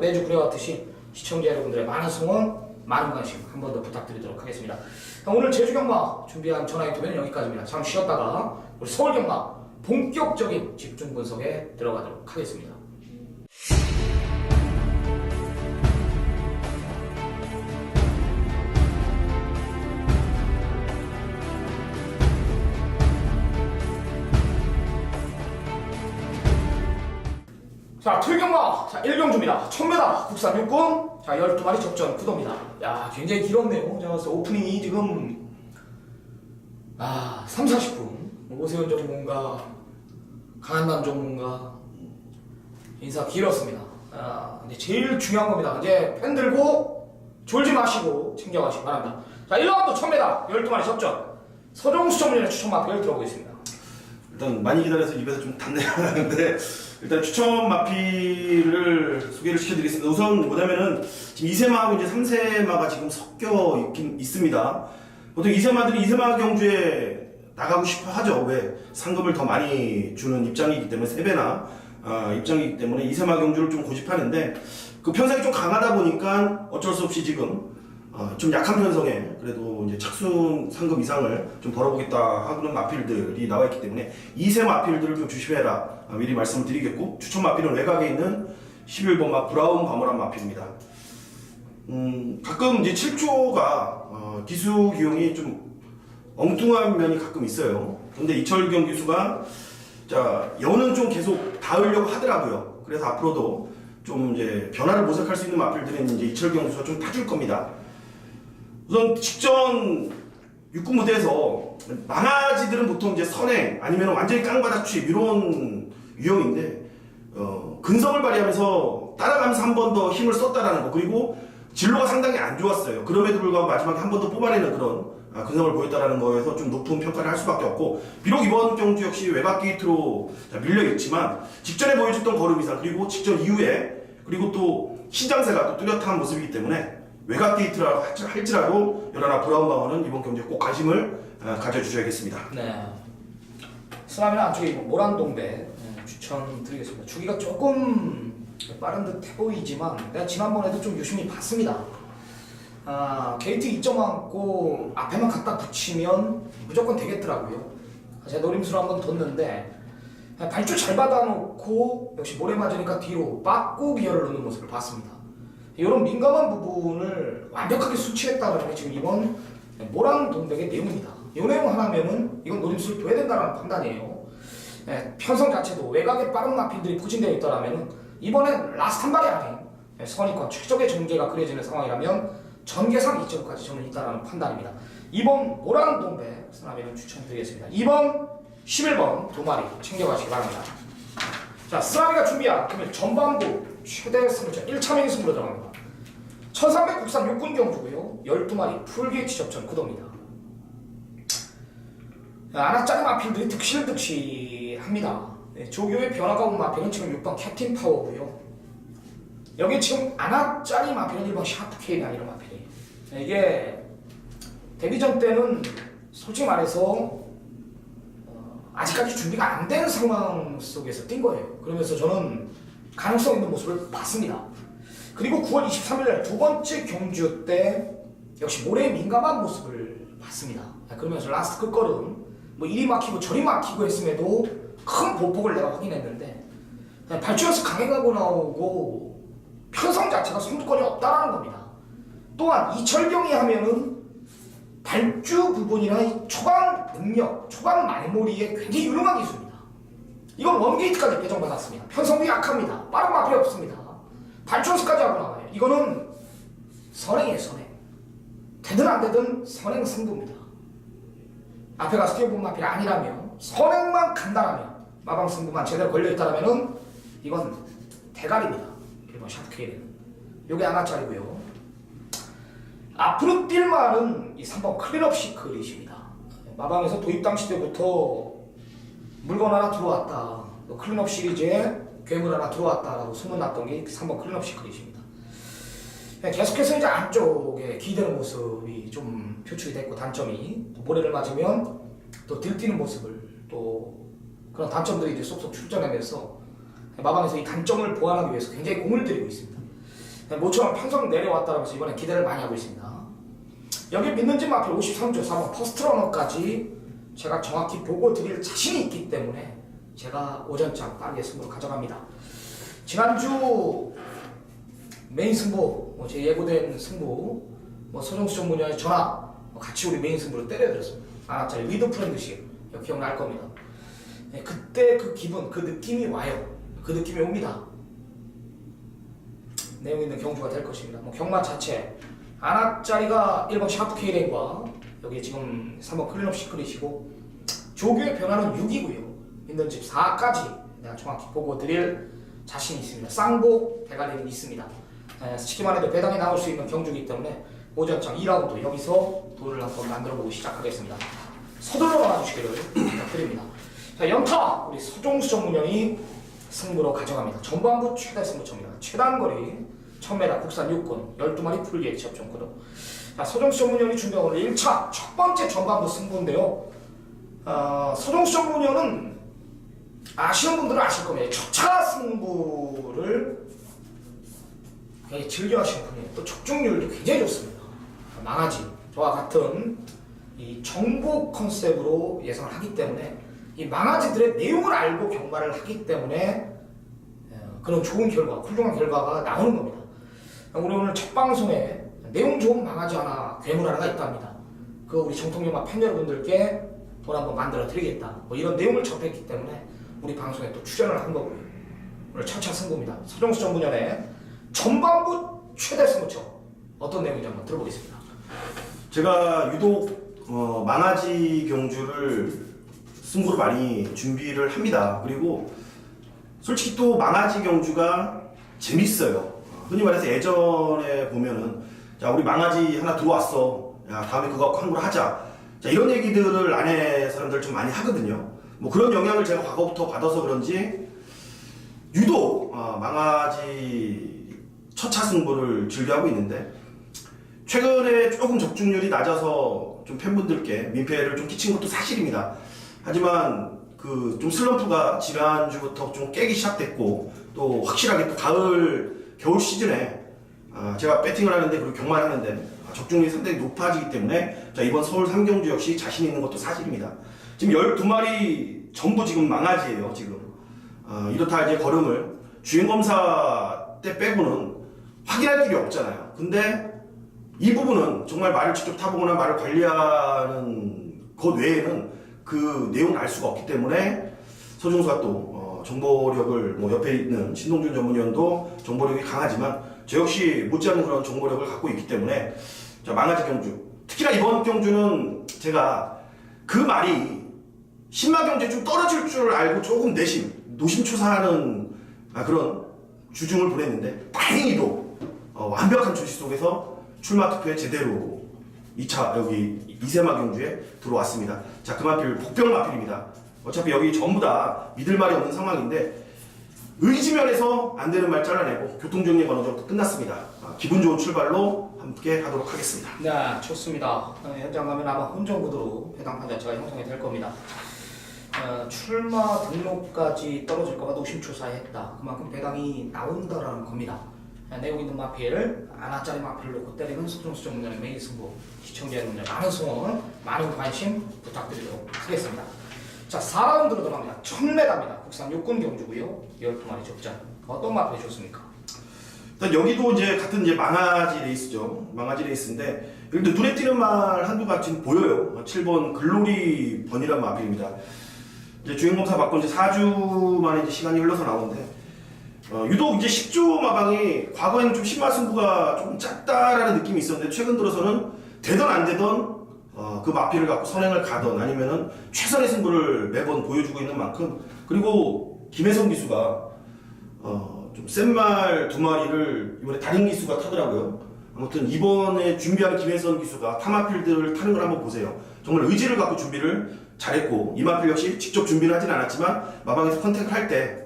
S1: 매주 그래왔듯이 시청자 여러분들의 많은 성원 많은 관심 한 번 더 부탁드리도록 하겠습니다. 오늘 제주 경마 준비한 전화 인터뷰는 여기까지입니다. 잠시 쉬었다가 우리 서울 경마 본격적인 집중 분석에 들어가도록 하겠습니다. 자, 틀경마. 자, 1경주입니다. 1000m 국산 육군. 자, 12마리 접전 구도입니다. 야, 굉장히 길었네요. 제가 봤을 때 오프닝이 지금 3, 40분. 오세훈 전문가, 강한남 전문가 인사 길었습니다. 근데 제일 중요한 겁니다. 이제 펜 들고 졸지 마시고 챙겨가시기 바랍니다. 자, 1라운드 1000m 12마리 접전. 서정수 전문위원의 추천 마피를 들어보겠습니다.
S2: 일단 많이 기다려서 입에서 좀 단내가 나는데 일단 추천 마피를 소개를 시켜드리겠습니다. 우선 뭐냐면은 지금 2세마하고 이제 3세마가 지금 섞여 있긴 있습니다. 보통 2세마들이 2세마 경주에 나가고 싶어 하죠. 왜? 상금을 더 많이 주는 입장이기 때문에 3배나 입장이기 때문에 2세마 경주를 좀 고집하는데 그 편성이 좀 강하다 보니까 어쩔 수 없이 지금 좀 약한 편성에 그래도 이제 착순 상금 이상을 좀 벌어보겠다 하는 마필들이 나와 있기 때문에 2세 마필들을 좀 조심해라 미리 말씀을 드리겠고 추천 마필은 외곽에 있는 11번 마 브라운 바모란 마필입니다. 가끔 이제 7조가 기수 기용이 좀 엉뚱한 면이 가끔 있어요. 근데 이철경 기수가 자 여는 좀 계속 닿으려고 하더라고요. 그래서 앞으로도 좀 이제 변화를 모색할 수 있는 마필들은 이제 이철경 기수가 좀 타줄 겁니다. 우선 직전 육군 무대에서 망아지들은 보통 이제 선행 아니면 완전히 깡바닥 취입 이런 유형인데 근성을 발휘하면서 따라가면서 한 번 더 힘을 썼다라는 거 그리고 진로가 상당히 안 좋았어요. 그럼에도 불구하고 마지막에 한 번 더 뽑아내는 그런 근성을 보였다라는 거에서 좀 높은 평가를 할 수밖에 없고 비록 이번 경주 역시 외곽 게이트로 밀려 있지만 직전에 보여줬던 걸음 이상 그리고 직전 이후에 그리고 또 신장세가 또 뚜렷한 모습이기 때문에 외곽 게이트라 할지라도 여러나 브라운 방어는 이번 경기에 꼭 관심을 가져주셔야겠습니다.
S1: 네. 스나미는 안쪽에 모란동배 추천드리겠습니다. 주기가 조금 빠른 듯 해 보이지만 내가 지난번에도 좀 유심히 봤습니다. 게이트 2점 안고 앞에만 갖다 붙이면 무조건 되겠더라고요. 제가 노림수를 한번 뒀는데 발주 잘 받아놓고 역시 모래 맞으니까 뒤로 빠꾸 기어를 넣는 모습을 봤습니다. 이런 민감한 부분을 완벽하게 수치했다는 게 지금 이번 모란 동백의 내용입니다. 이 내용 하나면은 이건 노림수를 둬야 된다는 판단이에요. 편성 자체도 외곽에 빠른 마필들이 포진되어 있더라면 이번엔 라스트 한 발이 아닌 선의권 최적의 전개가 그려지는 상황이라면 전개상 2점까지 저는 있다는 판단입니다. 이번 모란 동백 스나비는 추천드리겠습니다. 2번, 11번 두 마리 챙겨가시기 바랍니다. 자, 스나비가 준비한 금일 전반부 최대 승자 1차 명의 승부로 들어갑니다. 1300 국산 육군 경주고요. 12마리 풀게이트 접전 구도입니다. 아나짜리 마필들이 득실합니다. 조교의 변화가 온 마필은 지금 6번 캡틴 파워고요. 여기 지금 아나짜리 마필은 1번 샤프 K가 아니라 마필이에요. 이게 데뷔전 때는 솔직히 말해서 아직까지 준비가 안 된 상황 속에서 뛴 거예요. 그러면서 저는 가능성 있는 모습을 봤습니다. 그리고 9월 23일 두 번째 경주 때 역시 모래에 민감한 모습을 봤습니다. 그러면서 라스트 끝걸음 뭐 이리 막히고 저리 막히고 했음에도 큰 보폭을 내가 확인했는데 발주에서 강행하고 나오고 편성 자체가 선두권이 없다라는 겁니다. 또한 이철경이 하면은 발주 부분이나 이 초반 능력, 초반 말몰이에 굉장히 유능한 기술입니다. 이건 원게이트까지 배정받았습니다. 편성도 약합니다. 빠른 마필이 없습니다. 발전수까지 하고 나와요. 이거는 선행이에요, 선행. 되든 안 되든 선행 승부입니다. 앞에 가서 뛰어본 마필이 아니라면 선행만 간다라면 마방 승부만 제대로 걸려있다라면은 이건 대가리입니다. 1번 샤프케이는 요게 하나짜리고요. 앞으로 뛸 말은 이 3번 클린업 시크릿입니다. 마방에서 도입 당시 때부터 물건 하나 들어왔다, 클린업 시리즈에 괴물 하나 들어왔다라고 소문났던 게 3번 클린업 시크릿입니다. 계속해서 이제 안쪽에 기대는 모습이 좀 표출이 됐고, 단점이 또 모래를 맞으면 또 들뛰는 모습을, 또 그런 단점들이 이제 쏙쏙 출전하면서 마방에서 이 단점을 보완하기 위해서 굉장히 공을 들이고 있습니다. 모처럼 편성 내려왔다면서 이번에 기대를 많이 하고 있습니다. 여기 믿는지 마필 53조 4번 퍼스트러너까지 제가 정확히 보고 드릴 자신이 있기 때문에 제가 오전장 빠르게 승부를 가져갑니다. 지난주 메인 승부, 제 예고된 승부, 서정수 전문위원의 전화 같이 우리 메인 승부를 때려드렸습니다. 하나짜리 위드 프렌드십 기억날 겁니다. 그때 그 기분, 그 느낌이 와요. 그 느낌이 옵니다. 내용 있는 경주가 될 것입니다. 경마 자체 하나짜리가 1번 샤프 K랭과 여기 지금 3번 클린업 시크릿이고, 조교의 변화는 6이고요. 있는 집 4까지 내가 정확히 보고 드릴 자신이 있습니다. 쌍복 대가리는 있습니다. 시키만 해도 배당이 나올 수 있는 경주이기 때문에 오전장 2라운드 여기서 돌을 한번 만들어보고 시작하겠습니다. 서둘러 나와주시기를 부탁드립니다. 자, 연타 우리 서종수 전문위원이 승부로 가져갑니다. 전반부 최대 승부처입니다. 최단거리 1000m 국산 6군 12마리 풀기에 접종거든. 자, 서종수 전문위원이 준비한 오늘 1차 첫 번째 전반부 승부인데요. 서종수 전문위원은 아시는 분들은 아실 겁니다. 첫차 승부를 굉장히 즐겨 하시는 분이에요. 또 적중률도 굉장히 좋습니다. 망아지 저와 같은 이 정보 컨셉으로 예상을 하기 때문에 이 망아지들의 내용을 알고 경마를 하기 때문에 그런 좋은 결과, 훌륭한 결과가 나오는 겁니다. 우리 오늘 첫 방송에 내용 좋은 망아지 하나, 괴물 하나가 있답니다. 그 우리 정통영화 팬 여러분들께 돈 한번 만들어 드리겠다, 이런 내용을 접했기 때문에 우리 방송에 또 출연을 한 거고요. 오늘 첫차 승부입니다. 서정수 전문위원의 전반부 최대 승부처 어떤 내용인지 한번 들어보겠습니다.
S2: 제가 유독 망아지 경주를 승부로 많이 준비를 합니다. 그리고 솔직히 또 망아지 경주가 재밌어요. 흔히 말해서 예전에 보면은 자, 우리 망아지 하나 들어왔어, 야, 다음에 그거 갖고 한구를 하자, 자, 이런 얘기들을 아내 사람들 좀 많이 하거든요. 그런 영향을 제가 과거부터 받아서 그런지 유독 망아지 첫차 승부를 즐겨하고 있는데, 최근에 조금 적중률이 낮아서 좀 팬분들께 민폐를 좀 끼친 것도 사실입니다. 하지만 그 좀 슬럼프가 지난주부터 좀 깨기 시작됐고, 또 확실하게 또 가을 겨울 시즌에 제가 배팅을 하는데, 그리고 경마를 하는데 적중률이 상당히 높아지기 때문에 자, 이번 서울 3경주 역시 자신 있는 것도 사실입니다. 지금 12마리 전부 지금 망아지예요. 지금 이렇다 이제 걸음을 주행검사 때 빼고는 확인할 길이 없잖아요. 근데 이 부분은 정말 말을 직접 타보거나 말을 관리하는 것 외에는 그 내용을 알 수가 없기 때문에 서종수가 또 정보력을, 옆에 있는 신동준 전문위원도 정보력이 강하지만 저 역시 못지않은 그런 정보력을 갖고 있기 때문에 자, 망아지 경주, 특히나 이번 경주는 제가 그 말이 신마 경주에 좀 떨어질 줄 알고 조금 노심초사하는 그런 주중을 보냈는데, 다행히도 완벽한 조시 속에서 출마 투표에 제대로 2차 여기 이세마 경주에 들어왔습니다. 자, 그 마필 복병 마필입니다. 어차피 여기 전부 다 믿을 말이 없는 상황인데 의지면에서 안 되는 말 잘라내고 교통정리가 어느 정도 끝났습니다. 기분 좋은 출발로 함께 하도록 하겠습니다.
S1: 네, 좋습니다. 현장 가면 아마 혼전구도로 배당 판자체가 형성이 될 겁니다. 출마 등록까지 떨어질까봐 노심초사했다. 그만큼 배당이 나온다라는 겁니다. 내용 있는 마필, 하나짜리 마필을 놓고 때리는 서종수 전문위원의 메인 승부, 시청자 여러분들 많은 성원, 많은 관심 부탁드리도록 하겠습니다. 자, 4라운드로 들어갑니다. 1000m입니다. 국산 6군 경주고요. 12마리 접전. 어떤 마필이 좋습니까?
S2: 일단 여기도 이제 같은 이제 망아지 레이스죠. 망아지 레이스인데 여기도 눈에 띄는 말 한두가 지금 보여요. 7번 글로리 번이라는 마필입니다. 이제 주행검사 받고 이제 4주 만에 이제 시간이 흘러서 나오는데 유독 이제 10조 마방이 과거에는 좀 신마 승부가 좀 작다라는 느낌이 있었는데 최근 들어서는 되던 안 되던 그 마필을 갖고 선행을 가던 아니면은 최선의 승부를 매번 보여주고 있는 만큼 그리고 김혜성 기수가 좀 센 말 두 마리를 이번에 달인 기수가 타더라고요. 아무튼 이번에 준비한 김혜성 기수가 타마필들을 타는 걸 한번 보세요. 정말 의지를 갖고 준비를 잘했고 이마필 역시 직접 준비는 하진 않았지만 마방에서 컨택을 할 때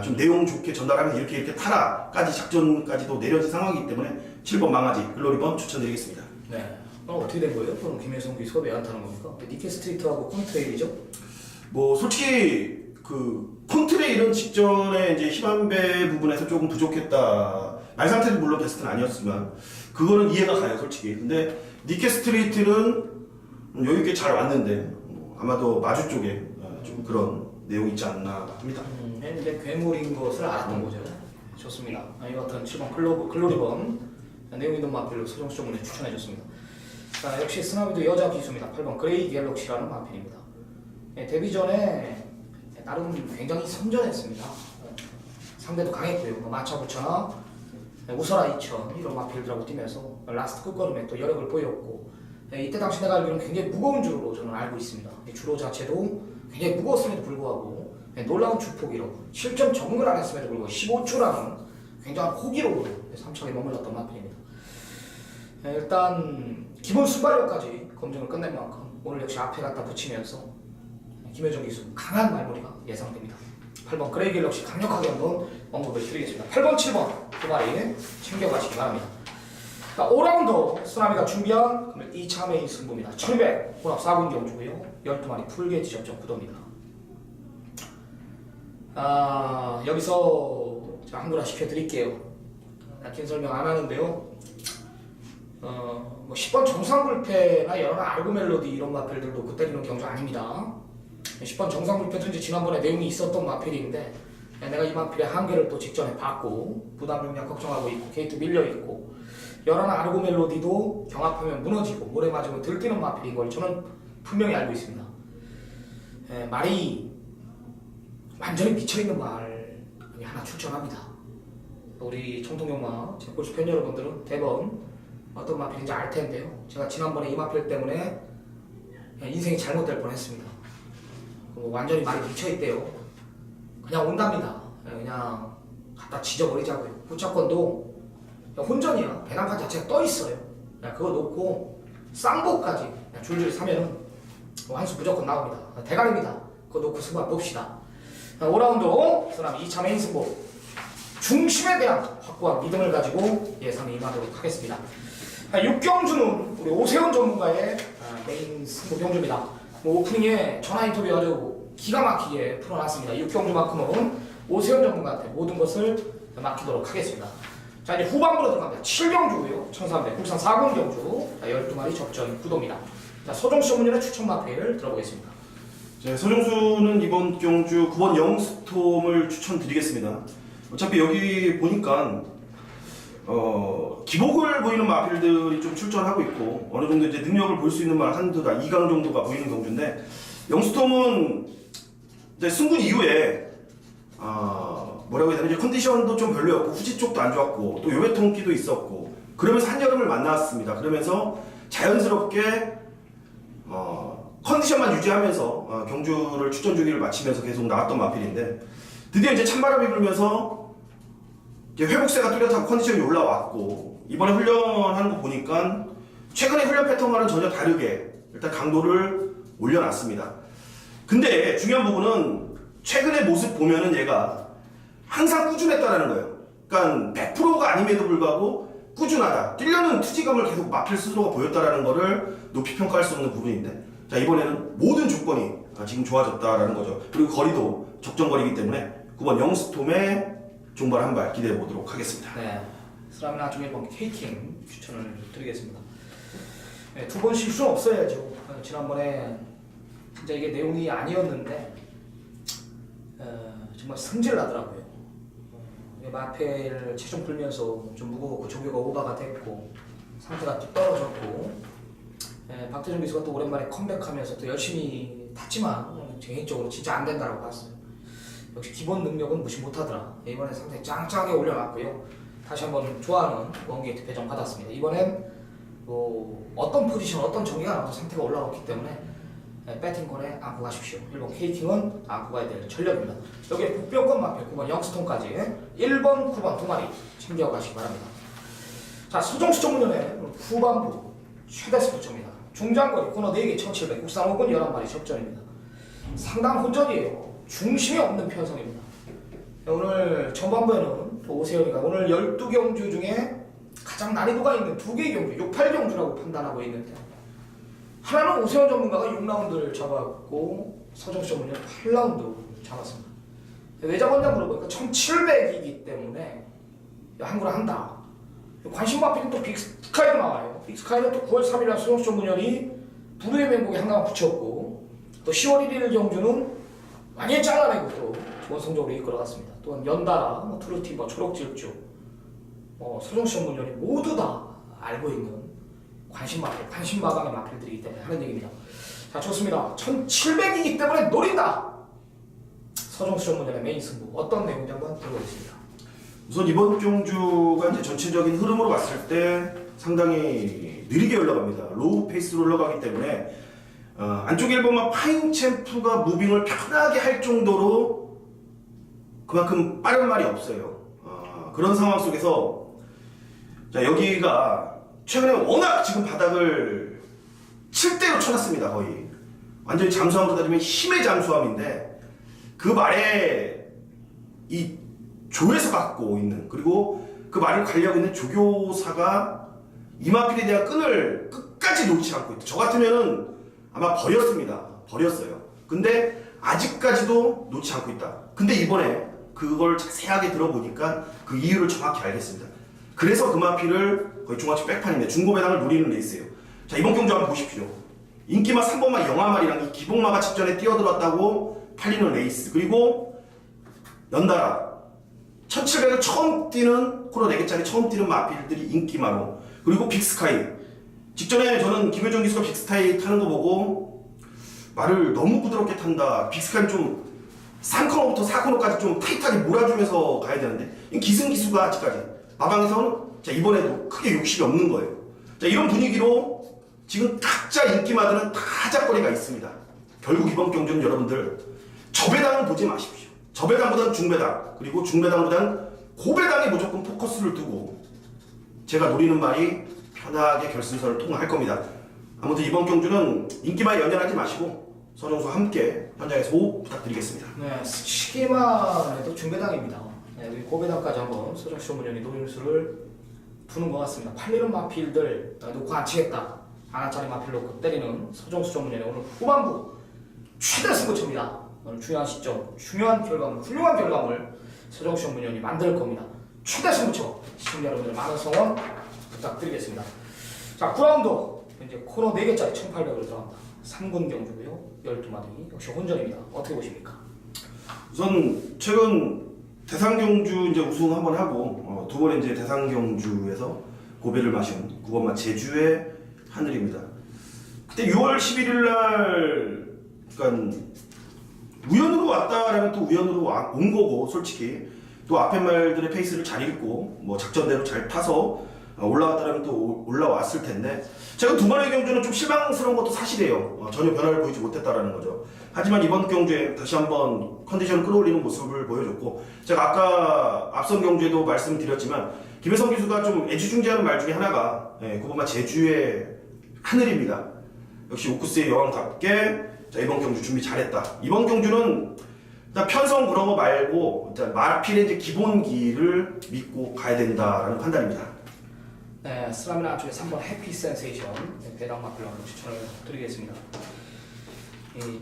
S2: 좀 내용 좋게 전달하면 이렇게 타라까지 작전까지도 내려진 상황이기 때문에 7번 망아지 글로리번 추천드리겠습니다.
S1: 네. 그럼 어떻게 된 거예요? 그럼 김혜성 기수가 왜 안 타는 겁니까? 니케 스트리트하고 콘트레일이죠?
S2: 뭐 솔직히 그 콘트레일은 직전에 이제 힘안배 부분에서 조금 부족했다. 말 상태도 물론 베스트는 아니었지만 그거는 이해가 가요, 솔직히. 근데 니케 스트리트는 여유 있게 잘 왔는데 아마도 마주 쪽에 좀 그런 내용이 있지 않나 합니다.
S1: 근데 괴물인 것을 알았던 거죠. 좋습니다. 이 같은 7번 글로리번 내용 있는 마필로 서정수 전문에 추천해줬습니다. 자, 역시 스나비도 여자 기수입니다. 8번 그레이 갤럭시라는 마필입니다. 데뷔 전에 나름 굉장히 선전했습니다. 상대도 강했고요. 마차부처나 우설아 2000 이런 마필들하고 뛰면서 라스트 끝걸음에 또 여력을 보였고 이때 당시 내가 알기로는 굉장히 무거운 주로로 저는 알고 있습니다. 주로 자체도 굉장히 무거웠음에도 불구하고 놀라운 주폭이로 실점 적응을 안 했음에도 불구하고 15초라는 굉장한 호기로 3차에 머물렀던 마필입니다. 일단 기본 순발력까지 검증을 끝낸 만큼 오늘 역시 앞에 갖다 붙이면서 김효정 기수 강한 말머리가 예상됩니다. 8번 그레이 갤럭시 강력하게 한번 언급을 드리겠습니다. 8번, 7번 두 마리 챙겨가시기 바랍니다. 자, 5라운드 쓰나미가 준비한 2차 메인 승부입니다. 1200 혼합 4군 경주고요. 12마리 풀게이트 접점 구도입니다. 여기서 제가 한구라 시켜드릴게요. 긴 설명 안 하는데요. 뭐 10번 정상불패나 여러 아르고멜로디 이런 마필들도 그 때리는 경주 아닙니다. 10번 정상불패도 이제 지난번에 내용이 있었던 마필인데 내가 이 마필의 한계를 또 직전에 봤고 부담 용량 걱정하고 있고 게이트 밀려있고 여러 아르고멜로디도 경합하면 무너지고 모래 맞으면 들뛰는 마필인 걸 저는 분명히 알고 있습니다. 말이 완전히 미쳐있는 말 하나 추천합니다. 우리 청통영마 제 골수 팬 여러분들은 대번 어떤 마필인지 알 텐데요. 제가 지난번에 이 마필 때문에 인생이 잘못될 뻔했습니다. 완전히 말이 미쳐있대요. 그냥 온답니다. 그냥 갖다 지져버리자고요. 부착권도 혼전이야. 배낭판 자체가 떠있어요. 그거 놓고 쌍보까지 줄줄이 사면은 한수 무조건 나옵니다. 대가리입니다. 그거 놓고 승부 봅시다. 5라운드 쓰나미 2차 메인 승부 중심에 대한 확고한 믿음을 가지고 예상에 임하도록 하겠습니다. 6경주는 우리 오세훈 전문가의 메인 승부 경주입니다. 오프닝에 전화 인터뷰 아주 기가 막히게 풀어놨습니다. 6경주만큼은 오세훈 전문가한테 모든 것을 맡기도록 하겠습니다. 자, 이제 후반부로 들어갑니다. 7경주고요. 1300 국산 4군 경주 12마리 접전 구도입니다. 자, 서정수 전문연의 추천 마필 들어보겠습니다.
S2: 네, 서정수는 이번 경주 9번 영스톰을 추천드리겠습니다. 어차피 여기 보니까 기복을 보이는 마필들이 좀 출전하고 있고 어느 정도 이제 능력을 볼 수 있는 말 한두다 2강 정도가 보이는 경주인데 영스톰은 이제 승군 이후에 뭐라고 해야 되나 컨디션도 좀 별로였고 후지 쪽도 안 좋았고 또 요외통기도 있었고 그러면서 한여름을 만났습니다. 그러면서 자연스럽게 컨디션만 유지하면서 경주를 출전 주기를 마치면서 계속 나왔던 마필인데 드디어 이제 찬바람이 불면서 이제 회복세가 뚜렷하고 컨디션이 올라왔고 이번에 훈련하는 거 보니까 최근의 훈련 패턴과는 전혀 다르게 일단 강도를 올려놨습니다. 근데 중요한 부분은 최근의 모습 보면은 얘가 항상 꾸준했다라는 거예요. 그러니까 100%가 아님에도 불구하고 꾸준하다. 뛰려는 투지감을 계속 마필 스스로가 보였다라는 거를 높이 평가할 수 없는 부분인데 자 이번에는 모든 조건이 지금 좋아졌다라는 거죠. 그리고 거리도 적정거리이기 때문에 9번 영스톰의 종발 한 발 기대해 보도록 하겠습니다.
S1: 네, 스라미 나중 1번 케이킹 추천을 드리겠습니다. 네, 두 번 실수는 없어야죠. 지난번에 진짜 이게 내용이 아니었는데 정말 승질 나더라고요. 마펠 체중 풀면서 좀 무거웠고 조교가 오버가 됐고 상태가 좀 떨어졌고 박태준 기수가 또 오랜만에 컴백하면서 또 열심히 탔지만 개인적으로 진짜 안 된다라고 봤어요. 역시 기본 능력은 무시 못하더라. 이번에 상당히 짱짱하게 올려놨고요. 다시 한번 좋아하는 원게이트 배정 받았습니다. 이번엔 어떤 포지션, 어떤 전개가 나와서 상태가 올라왔기 때문에 배팅권에 안고 가십시오. 일본 K킹은 안고 가야 될 전력입니다. 여기에 북병권 마필 9번 영스톤까지 1번, 9번 두 마리 챙겨가시기 바랍니다. 자, 서정수 전문연의 후반부 최대 스포츠입니다. 중장거리 코너 4개 1700, 국산 호군 11마리 접전입니다. 상당 혼전이에요. 중심이 없는 편성입니다. 오늘 전반부에는 또 오세훈이가 오늘 12경주 중에 가장 난이도가 있는 2개의 경주, 6, 8경주라고 판단하고 있는데 하나는 오세훈 전문가가 6라운드를 잡았고 서정수 전문가는 8라운드 잡았습니다. 왜 잡았냐 물어보니까 1700이기 때문에 한구를 한다. 관심 마필은 또 빅스카이도 나와요. 빅스카이는 또 9월 3일날 서정수 전문연이 부르의 명곡에 한강 붙였고 또 10월 1일 경주는 많이 잘라내고 또 원성적으로 이끌어갔습니다. 또한 연달아 트루티버, 초록질주, 서정수 전문연이 모두 다 알고 있는 관심 마필, 관심 마감의 마필들이기 때문에 하는 얘기입니다. 자, 좋습니다. 1700이기 때문에 노린다. 서정수 전문연의 메인 승부 어떤 내용인지 한번 들어보겠습니다.
S2: 우선 이번 경주가 이제 전체적인 흐름으로 봤을 때 상당히 느리게 올라갑니다. 로우 페이스로 올라가기 때문에 안쪽 1번마 파인 챔프가 무빙을 편하게 할 정도로 그만큼 빠른 말이 없어요. 그런 상황 속에서 자, 여기가 최근에 워낙 지금 바닥을 7대로 쳐놨습니다. 거의 완전히 잠수함으로 따지면 힘의 잠수함인데 그 말에 이 조에서 받고 있는, 그리고 그 말을 관리하고 있는 조교사가 이마필에 대한 끈을 끝까지 놓지 않고 있다. 저 같으면은 아마 버렸어요. 근데 아직까지도 놓지 않고 있다. 근데 이번에 그걸 자세하게 들어보니까 그 이유를 정확히 알겠습니다. 그래서 금마필을 거의 중화측 백판인데 중고배당을 노리는 레이스예요. 자, 이번 경주 한번 보십시오. 인기마 3번마 영화말이랑 이 기복마가 직전에 뛰어들었다고 팔리는 레이스, 그리고 연달아 1700을 처음 뛰는 코너 4개짜리 처음 뛰는 마필들이 인기마로, 그리고 빅스카이. 직전에 저는 김효정 기수가 빅스카이 타는 거 보고 말을 너무 부드럽게 탄다. 빅스카이 좀 3코너부터 4코너까지 좀 타이트하게 몰아주면서 가야 되는데 기승기수가 아직까지 마방에서는 자, 이번에도 크게 욕심이 없는 거예요. 자, 이런 분위기로 지금 각자 인기마들은 다 하작거리가 있습니다. 결국 이번 경주는 여러분들 저배당은 보지 마십시오. 저배당보다는 중배당, 그리고 중배당보다는 고배당에 무조건 포커스를 두고 제가 노리는 말이 편하게 결승선을 통과할 겁니다. 아무튼 이번 경주는 인기만 연연하지 마시고 서정수와 함께 현장에서 호흡 부탁드리겠습니다.
S1: 네, 시기만 해도 중배당입니다. 네, 우리 고배당까지 한번 서정수 전문연이 노림수를 두는 것 같습니다. 팔리는 마필들 놓고 안 치겠다. 하나짜리 마필 놓고 때리는 서정수 전문연의 오늘 후반부 최대 승부처입니다. 오늘 중요한 시점, 중요한 결과물, 훌륭한 결과물 서정수 전문연이 만들 겁니다. 최대 승부처 시청자 여러분들 많은 성원 부탁드리겠습니다. 자, 9라운드 이제 코너 4개짜리 1800으로 들어갑니다. 3군 경주고요. 12마리 역시 혼전입니다. 어떻게 보십니까?
S2: 우선 최근 대상경주 이제 우승 한번 하고 두 번에 이제 대상경주에서 고배를 마신 9번마 제주의 하늘입니다. 그때 6월 11일 날 그러니까 우연으로 왔다라면 또 우연으로 온 거고, 솔직히 또 앞에 말들의 페이스를 잘 읽고 뭐 작전대로 잘 타서 올라왔다라면 또 올라왔을 텐데 제가 두 번의 경주는 좀 실망스러운 것도 사실이에요. 전혀 변화를 보이지 못했다라는 거죠. 하지만 이번 경주에 다시 한번 컨디션을 끌어올리는 모습을 보여줬고, 제가 아까 앞선 경주에도 말씀드렸지만 김혜성 기수가 좀 애지중지하는 말 중에 하나가 9번마 제주의 하늘입니다. 역시 오쿠스의 여왕답게 자, 이번 경주 준비 잘했다. 이번 경주는 편성 그런 거 말고 마필의 이제 기본기를 믿고 가야 된다라는 판단입니다.
S1: 네, 스라미나 안쪽에 3번 해피 센세이션 배당 마필로 추천을 드리겠습니다.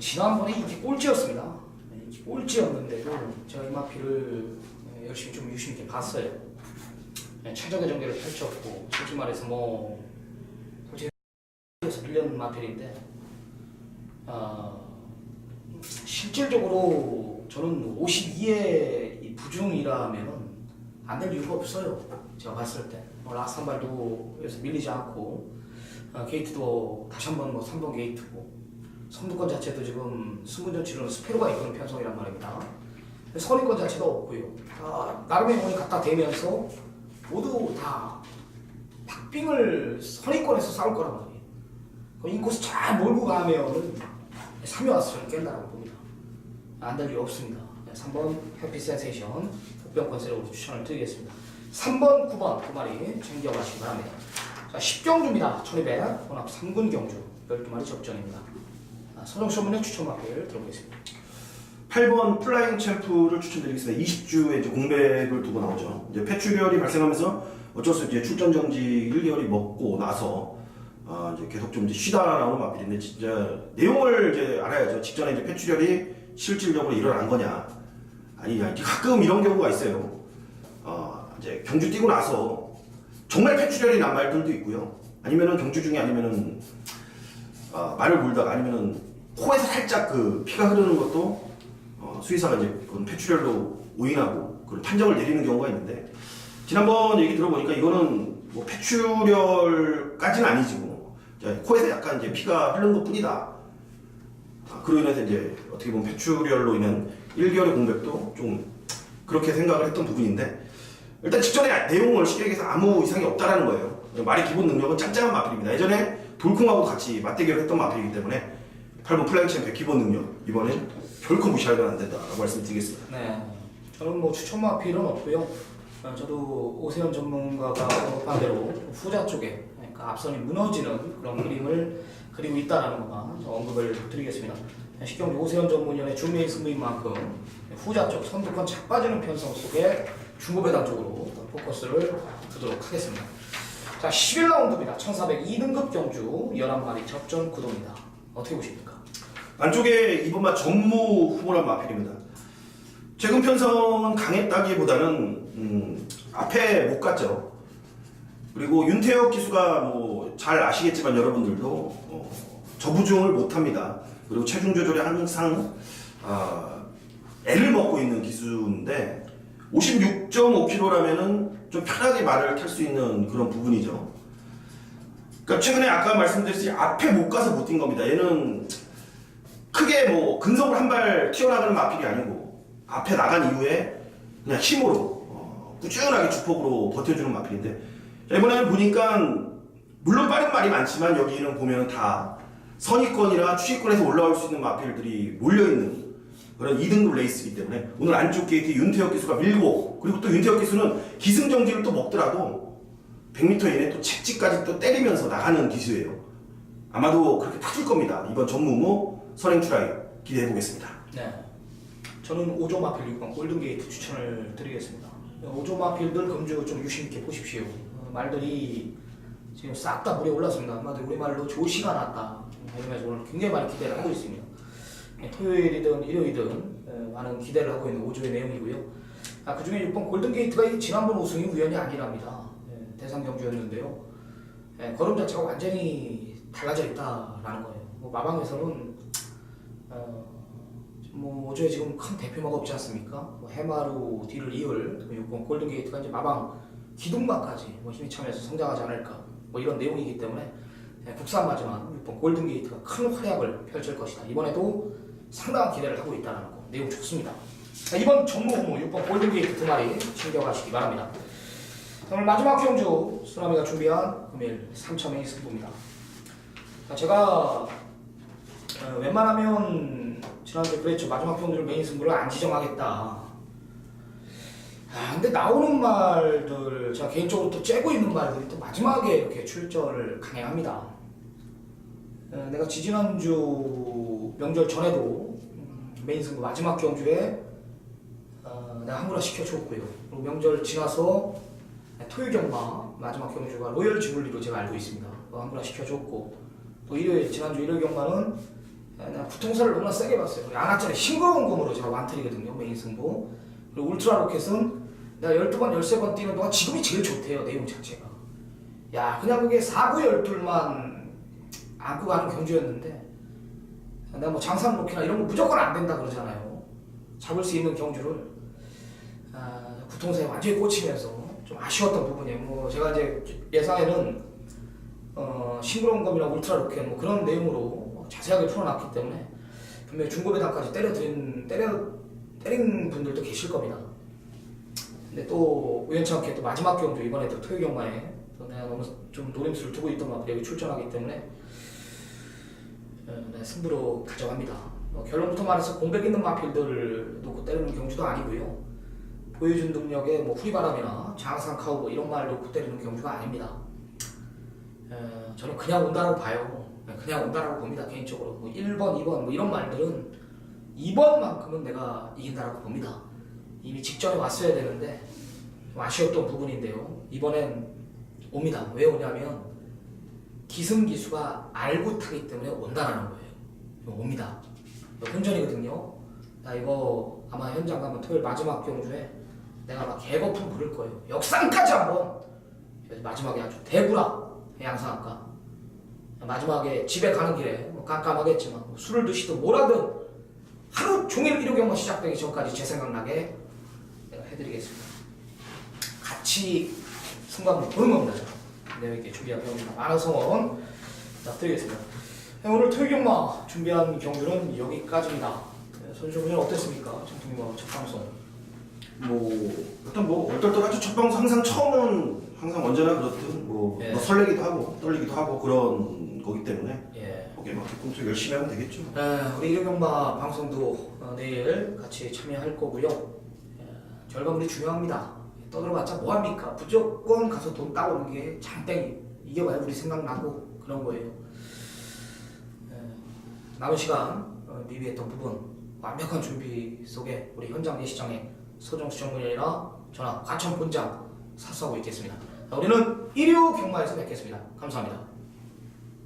S1: 지난번에 이게 꼴찌였습니다. 이게 꼴찌였는데도 제가 이 마필을 열심히 좀 유심 있게 봤어요. 최적의 전개를 펼쳤고, 솔직히 말해서 뭐 솔직히 밀리언 마필인데 실질적으로 저는 52의 부중이라면은 안 될 이유가 없어요. 제가 봤을 때 라스트 한 발도 여기서 밀리지 않고 게이트도 다시 한번 뭐 3번 게이트고 선두권 자체도 지금 승부전 치르는 스페로가 이끄는 편성이란 말입니다. 선입권 자체도 없고요. 나름의 운이 갖다 대면서 모두 다 박빙을 선의권에서 싸울 거란 말이에요. 그럼 인코스 잘 몰고 가면은 3위 와서 깬다라고 봅니다. 안 될 리 없습니다. 3번 해피 센세이션 복병권 세력으로 추천을 드리겠습니다. 3번, 9번 두 마리 챙겨가시기 바랍니다. 자, 10경주입니다. 1200 혼합 3군 경주 12마리 접전입니다. 선정 쇼문의 추천 마필 들어보겠습니다.
S2: 8번 플라잉 챔프를 추천드리겠습니다. 20주에 이제 공백을 두고 나오죠. 이제 폐출혈이 발생하면서 어쩔 수 없이 이제 출전 정지 1개월이 먹고 나서 이제 계속 좀 이제 쉬다 나오는 마필인데 진짜 내용을 이제 알아야죠. 직전에 이제 폐출혈이 실질적으로 일어난 거냐 아니냐. 이제 가끔 이런 경우가 있어요. 이제 경주 뛰고 나서 정말 폐출혈이 난 말들도 있고요. 아니면은 경주 중에 아니면은 말을 물다가 아니면은 코에서 살짝 그 피가 흐르는 것도 수의사가 이제 그건 폐출혈로 오인하고 그런 판정을 내리는 경우가 있는데 지난번 얘기 들어보니까 이거는 뭐 폐출혈까지는 아니지 뭐 코에서 약간 이제 피가 흐르는 것뿐이다. 그로 인해서 이제 어떻게 보면 폐출혈로 인한 1개월의 공백도 좀 그렇게 생각을 했던 부분인데 일단 직전에 내용을 쉽게 얘기해서 아무 이상이 없다라는 거예요. 말의 기본 능력은 짱짱한 마필입니다. 예전에 돌콩하고 같이 맞대결을 했던 마필이기 때문에 8번 플라잉 챔프의 기본 능력 이번엔 결코 무시하면 안 된다라고 말씀드리겠습니다.
S1: 네, 저는 뭐 추천 마필은 없고요. 저도 오세훈 전문가가 언급한 대로 후자 쪽에 그러니까 앞선이 무너지는 그런 그림을 그리고 있다라는 것만 언급을 드리겠습니다. 식경주 오세훈 전문위원의 중매인 승부인 만큼 후자 쪽 선두권 착 빠지는 편성 속에 중고배당 쪽으로 포커스를 두도록 하겠습니다. 자, 11라운드입니다. 1402등급 경주 11마리 접전 구도입니다. 어떻게 보십니까?
S2: 안쪽에 이번만 전무 후보란 마필입니다. 최근 편성은 강했다기보다는 앞에 못 갔죠. 그리고 윤태혁 기수가 뭐 잘 아시겠지만 여러분들도 저부중을 못합니다. 그리고 체중 조절이 항상 애를 먹고 있는 기수인데 56.5kg라면은 좀 편하게 말을 탈 수 있는 그런 부분이죠. 그러니까 최근에 아까 말씀드렸듯이 앞에 못 가서 못 뛴 겁니다. 얘는 크게 뭐 근성을 한 발 튀어나가는 마필이 아니고 앞에 나간 이후에 그냥 힘으로 꾸준하게 주폭으로 버텨주는 마필인데 이번에는 보니까 물론 빠른 말이 많지만 여기는 보면 다 선위권이나 추위권에서 올라올 수 있는 마필들이 몰려있는 그런 2등급 레이스이기 때문에 오늘 안쪽 게이트 윤태혁 기수가 밀고 그리고 또 윤태혁 기수는 기승정지를 또 먹더라도 100m 이내 또 채찍까지 또 때리면서 나가는 기수예요. 아마도 그렇게 터질 겁니다. 이번 전무무 선행출하에 기대해보겠습니다.
S1: 네, 저는 5조 마필 6번 골든게이트 추천을 드리겠습니다. 5조 마필들 금주 좀 유심있게 보십시오. 말들이 지금 싹 다 물에 올랐습니다. 아마도 우리말로 조시가 났다. 이러면서 오늘 굉장히 많이 기대를 하고 있습니다. 토요일이든 일요일이든 많은 기대를 하고 있는 5조의 내용이고요. 그 중에 6번 골든게이트가 지난번 우승이 우연이 아니랍니다. 대상 경주였는데요. 걸음 자체가 완전히 달라져 있다라는 거예요. 마방에서는 뭐 5조에 지금 큰 대표마가 없지 않습니까? 해마루 뒤를 이을 6번 골든게이트가 이제 마방 기둥마까지 힘이 차면서 성장하지 않을까 이런 내용이기 때문에 국산마지막 6번 골든게이트가 큰 활약을 펼칠 것이다. 이번에도 상당한 기대를 하고 있다는 거 내용 좋습니다. 자, 이번 전무후무 6번 골든게이트 두 마리 챙겨가시기 바랍니다. 오늘 마지막 경주 쓰나미가 준비한 금일 3차매의 승부입니다. 자, 제가 웬만하면 지난주에 그랬죠. 마지막 경주를 메인 승부를 안 지정하겠다. 근데 나오는 말들 제가 개인적으로 또 째고 있는 말들이 또 마지막에 이렇게 출전을 강행합니다. 내가 지지난주 명절 전에도 메인 승부 마지막 경주에 내가 항구라 시켜줬고요. 그리고 명절 지나서 토요일 경마 마지막 경주가 로열 주블리로 제가 알고 있습니다. 항구라 시켜줬고 또 일요일 지난주 일요일 경마는 내가 부통사를 너무나 세게 봤어요. 양아짜리 싱거운 검으로 제가 완틀이거든요. 메인 승부. 그리고 울트라 로켓은 내가 12번, 13번 뛰는 동안 지금이 제일 좋대요. 내용 자체가. 야, 그냥 그게 4구 12만 안고 가는 경주였는데 내가 뭐 장산 로켓이나 이런 거 무조건 안 된다 그러잖아요. 잡을 수 있는 경주를 구통사에 완전히 꽂히면서 좀 아쉬웠던 부분이에요. 뭐 제가 이제 예상에는 싱그러운 검이나 울트라 로켓 뭐 그런 내용으로 자세하게 풀어놨기 때문에 분명히 중고배당까지 때린 분들도 계실 겁니다. 근데 또 우연치 않게 또 마지막 경주 이번에 또 토요 경마에 또 내가 너무 좀 노림수를 두고 있던 마필이 여기 출전하기 때문에 네, 승부로 가져갑니다. 결론부터 말해서 공백 있는 마필들을 놓고 때리는 경주도 아니고요. 보여준 능력에 뭐 후리바람이나 장상 카우보 이런 말 놓고 때리는 경주가 아닙니다. 저는 그냥 온다라고 봐요. 그냥 온다라고 봅니다. 개인적으로 뭐 1번, 2번 뭐 이런 말들은 2번만큼은 내가 이긴다라고 봅니다. 이미 직전에 왔어야 되는데 좀 아쉬웠던 부분인데요. 이번엔 옵니다. 왜 오냐면 기승기수가 알고 타기 때문에 온다라는 거예요. 옵니다. 혼전이거든요. 나 이거 아마 현장 가면 토요일 마지막 경주에 내가 막 개거품 부를 거예요. 역상까지 한번 마지막에 아주 대구라 양상학과 마지막에 집에 가는 길에 뭐 깜깜하겠지만 뭐 술을 드시든 뭐라든 하루 종일 1호 경마 시작되기 전까지 제 생각나게 내가 해드리겠습니다. 같이 승관을 보는 겁니다. 내가 이렇게 준비한 경기가 많아서 부탁드리겠습니다. 오늘 토요일 경마 준비한 경주는 여기까지입니다. 선수분은 어땠습니까? 정통경마 첫 방송.
S2: 일단 얼떨떨하죠. 첫 방송 항상 처음은 항상 언제나 그렇듯
S1: 예.
S2: 설레기도 하고 떨리기도 하고 그런 거기 때문에
S1: 예.
S2: 거기에 맞게끔 좀 열심히 하면 되겠죠.
S1: 우리 1호 경마 방송도 내일 같이 참여할 거고요. 결과물이 중요합니다. 떠들어봤자 뭐합니까? 무조건 가서 돈 따오는 게 장땡이. 이겨봐야 우리 생각나고 그런 거예요. 남은 시간 미비했던 부분 완벽한 준비 속에 우리 현장 예시장의 서정수 전문위원이나 저나 과천 본장 사수하고 있겠습니다. 우리는 1호 경마에서 뵙겠습니다. 감사합니다.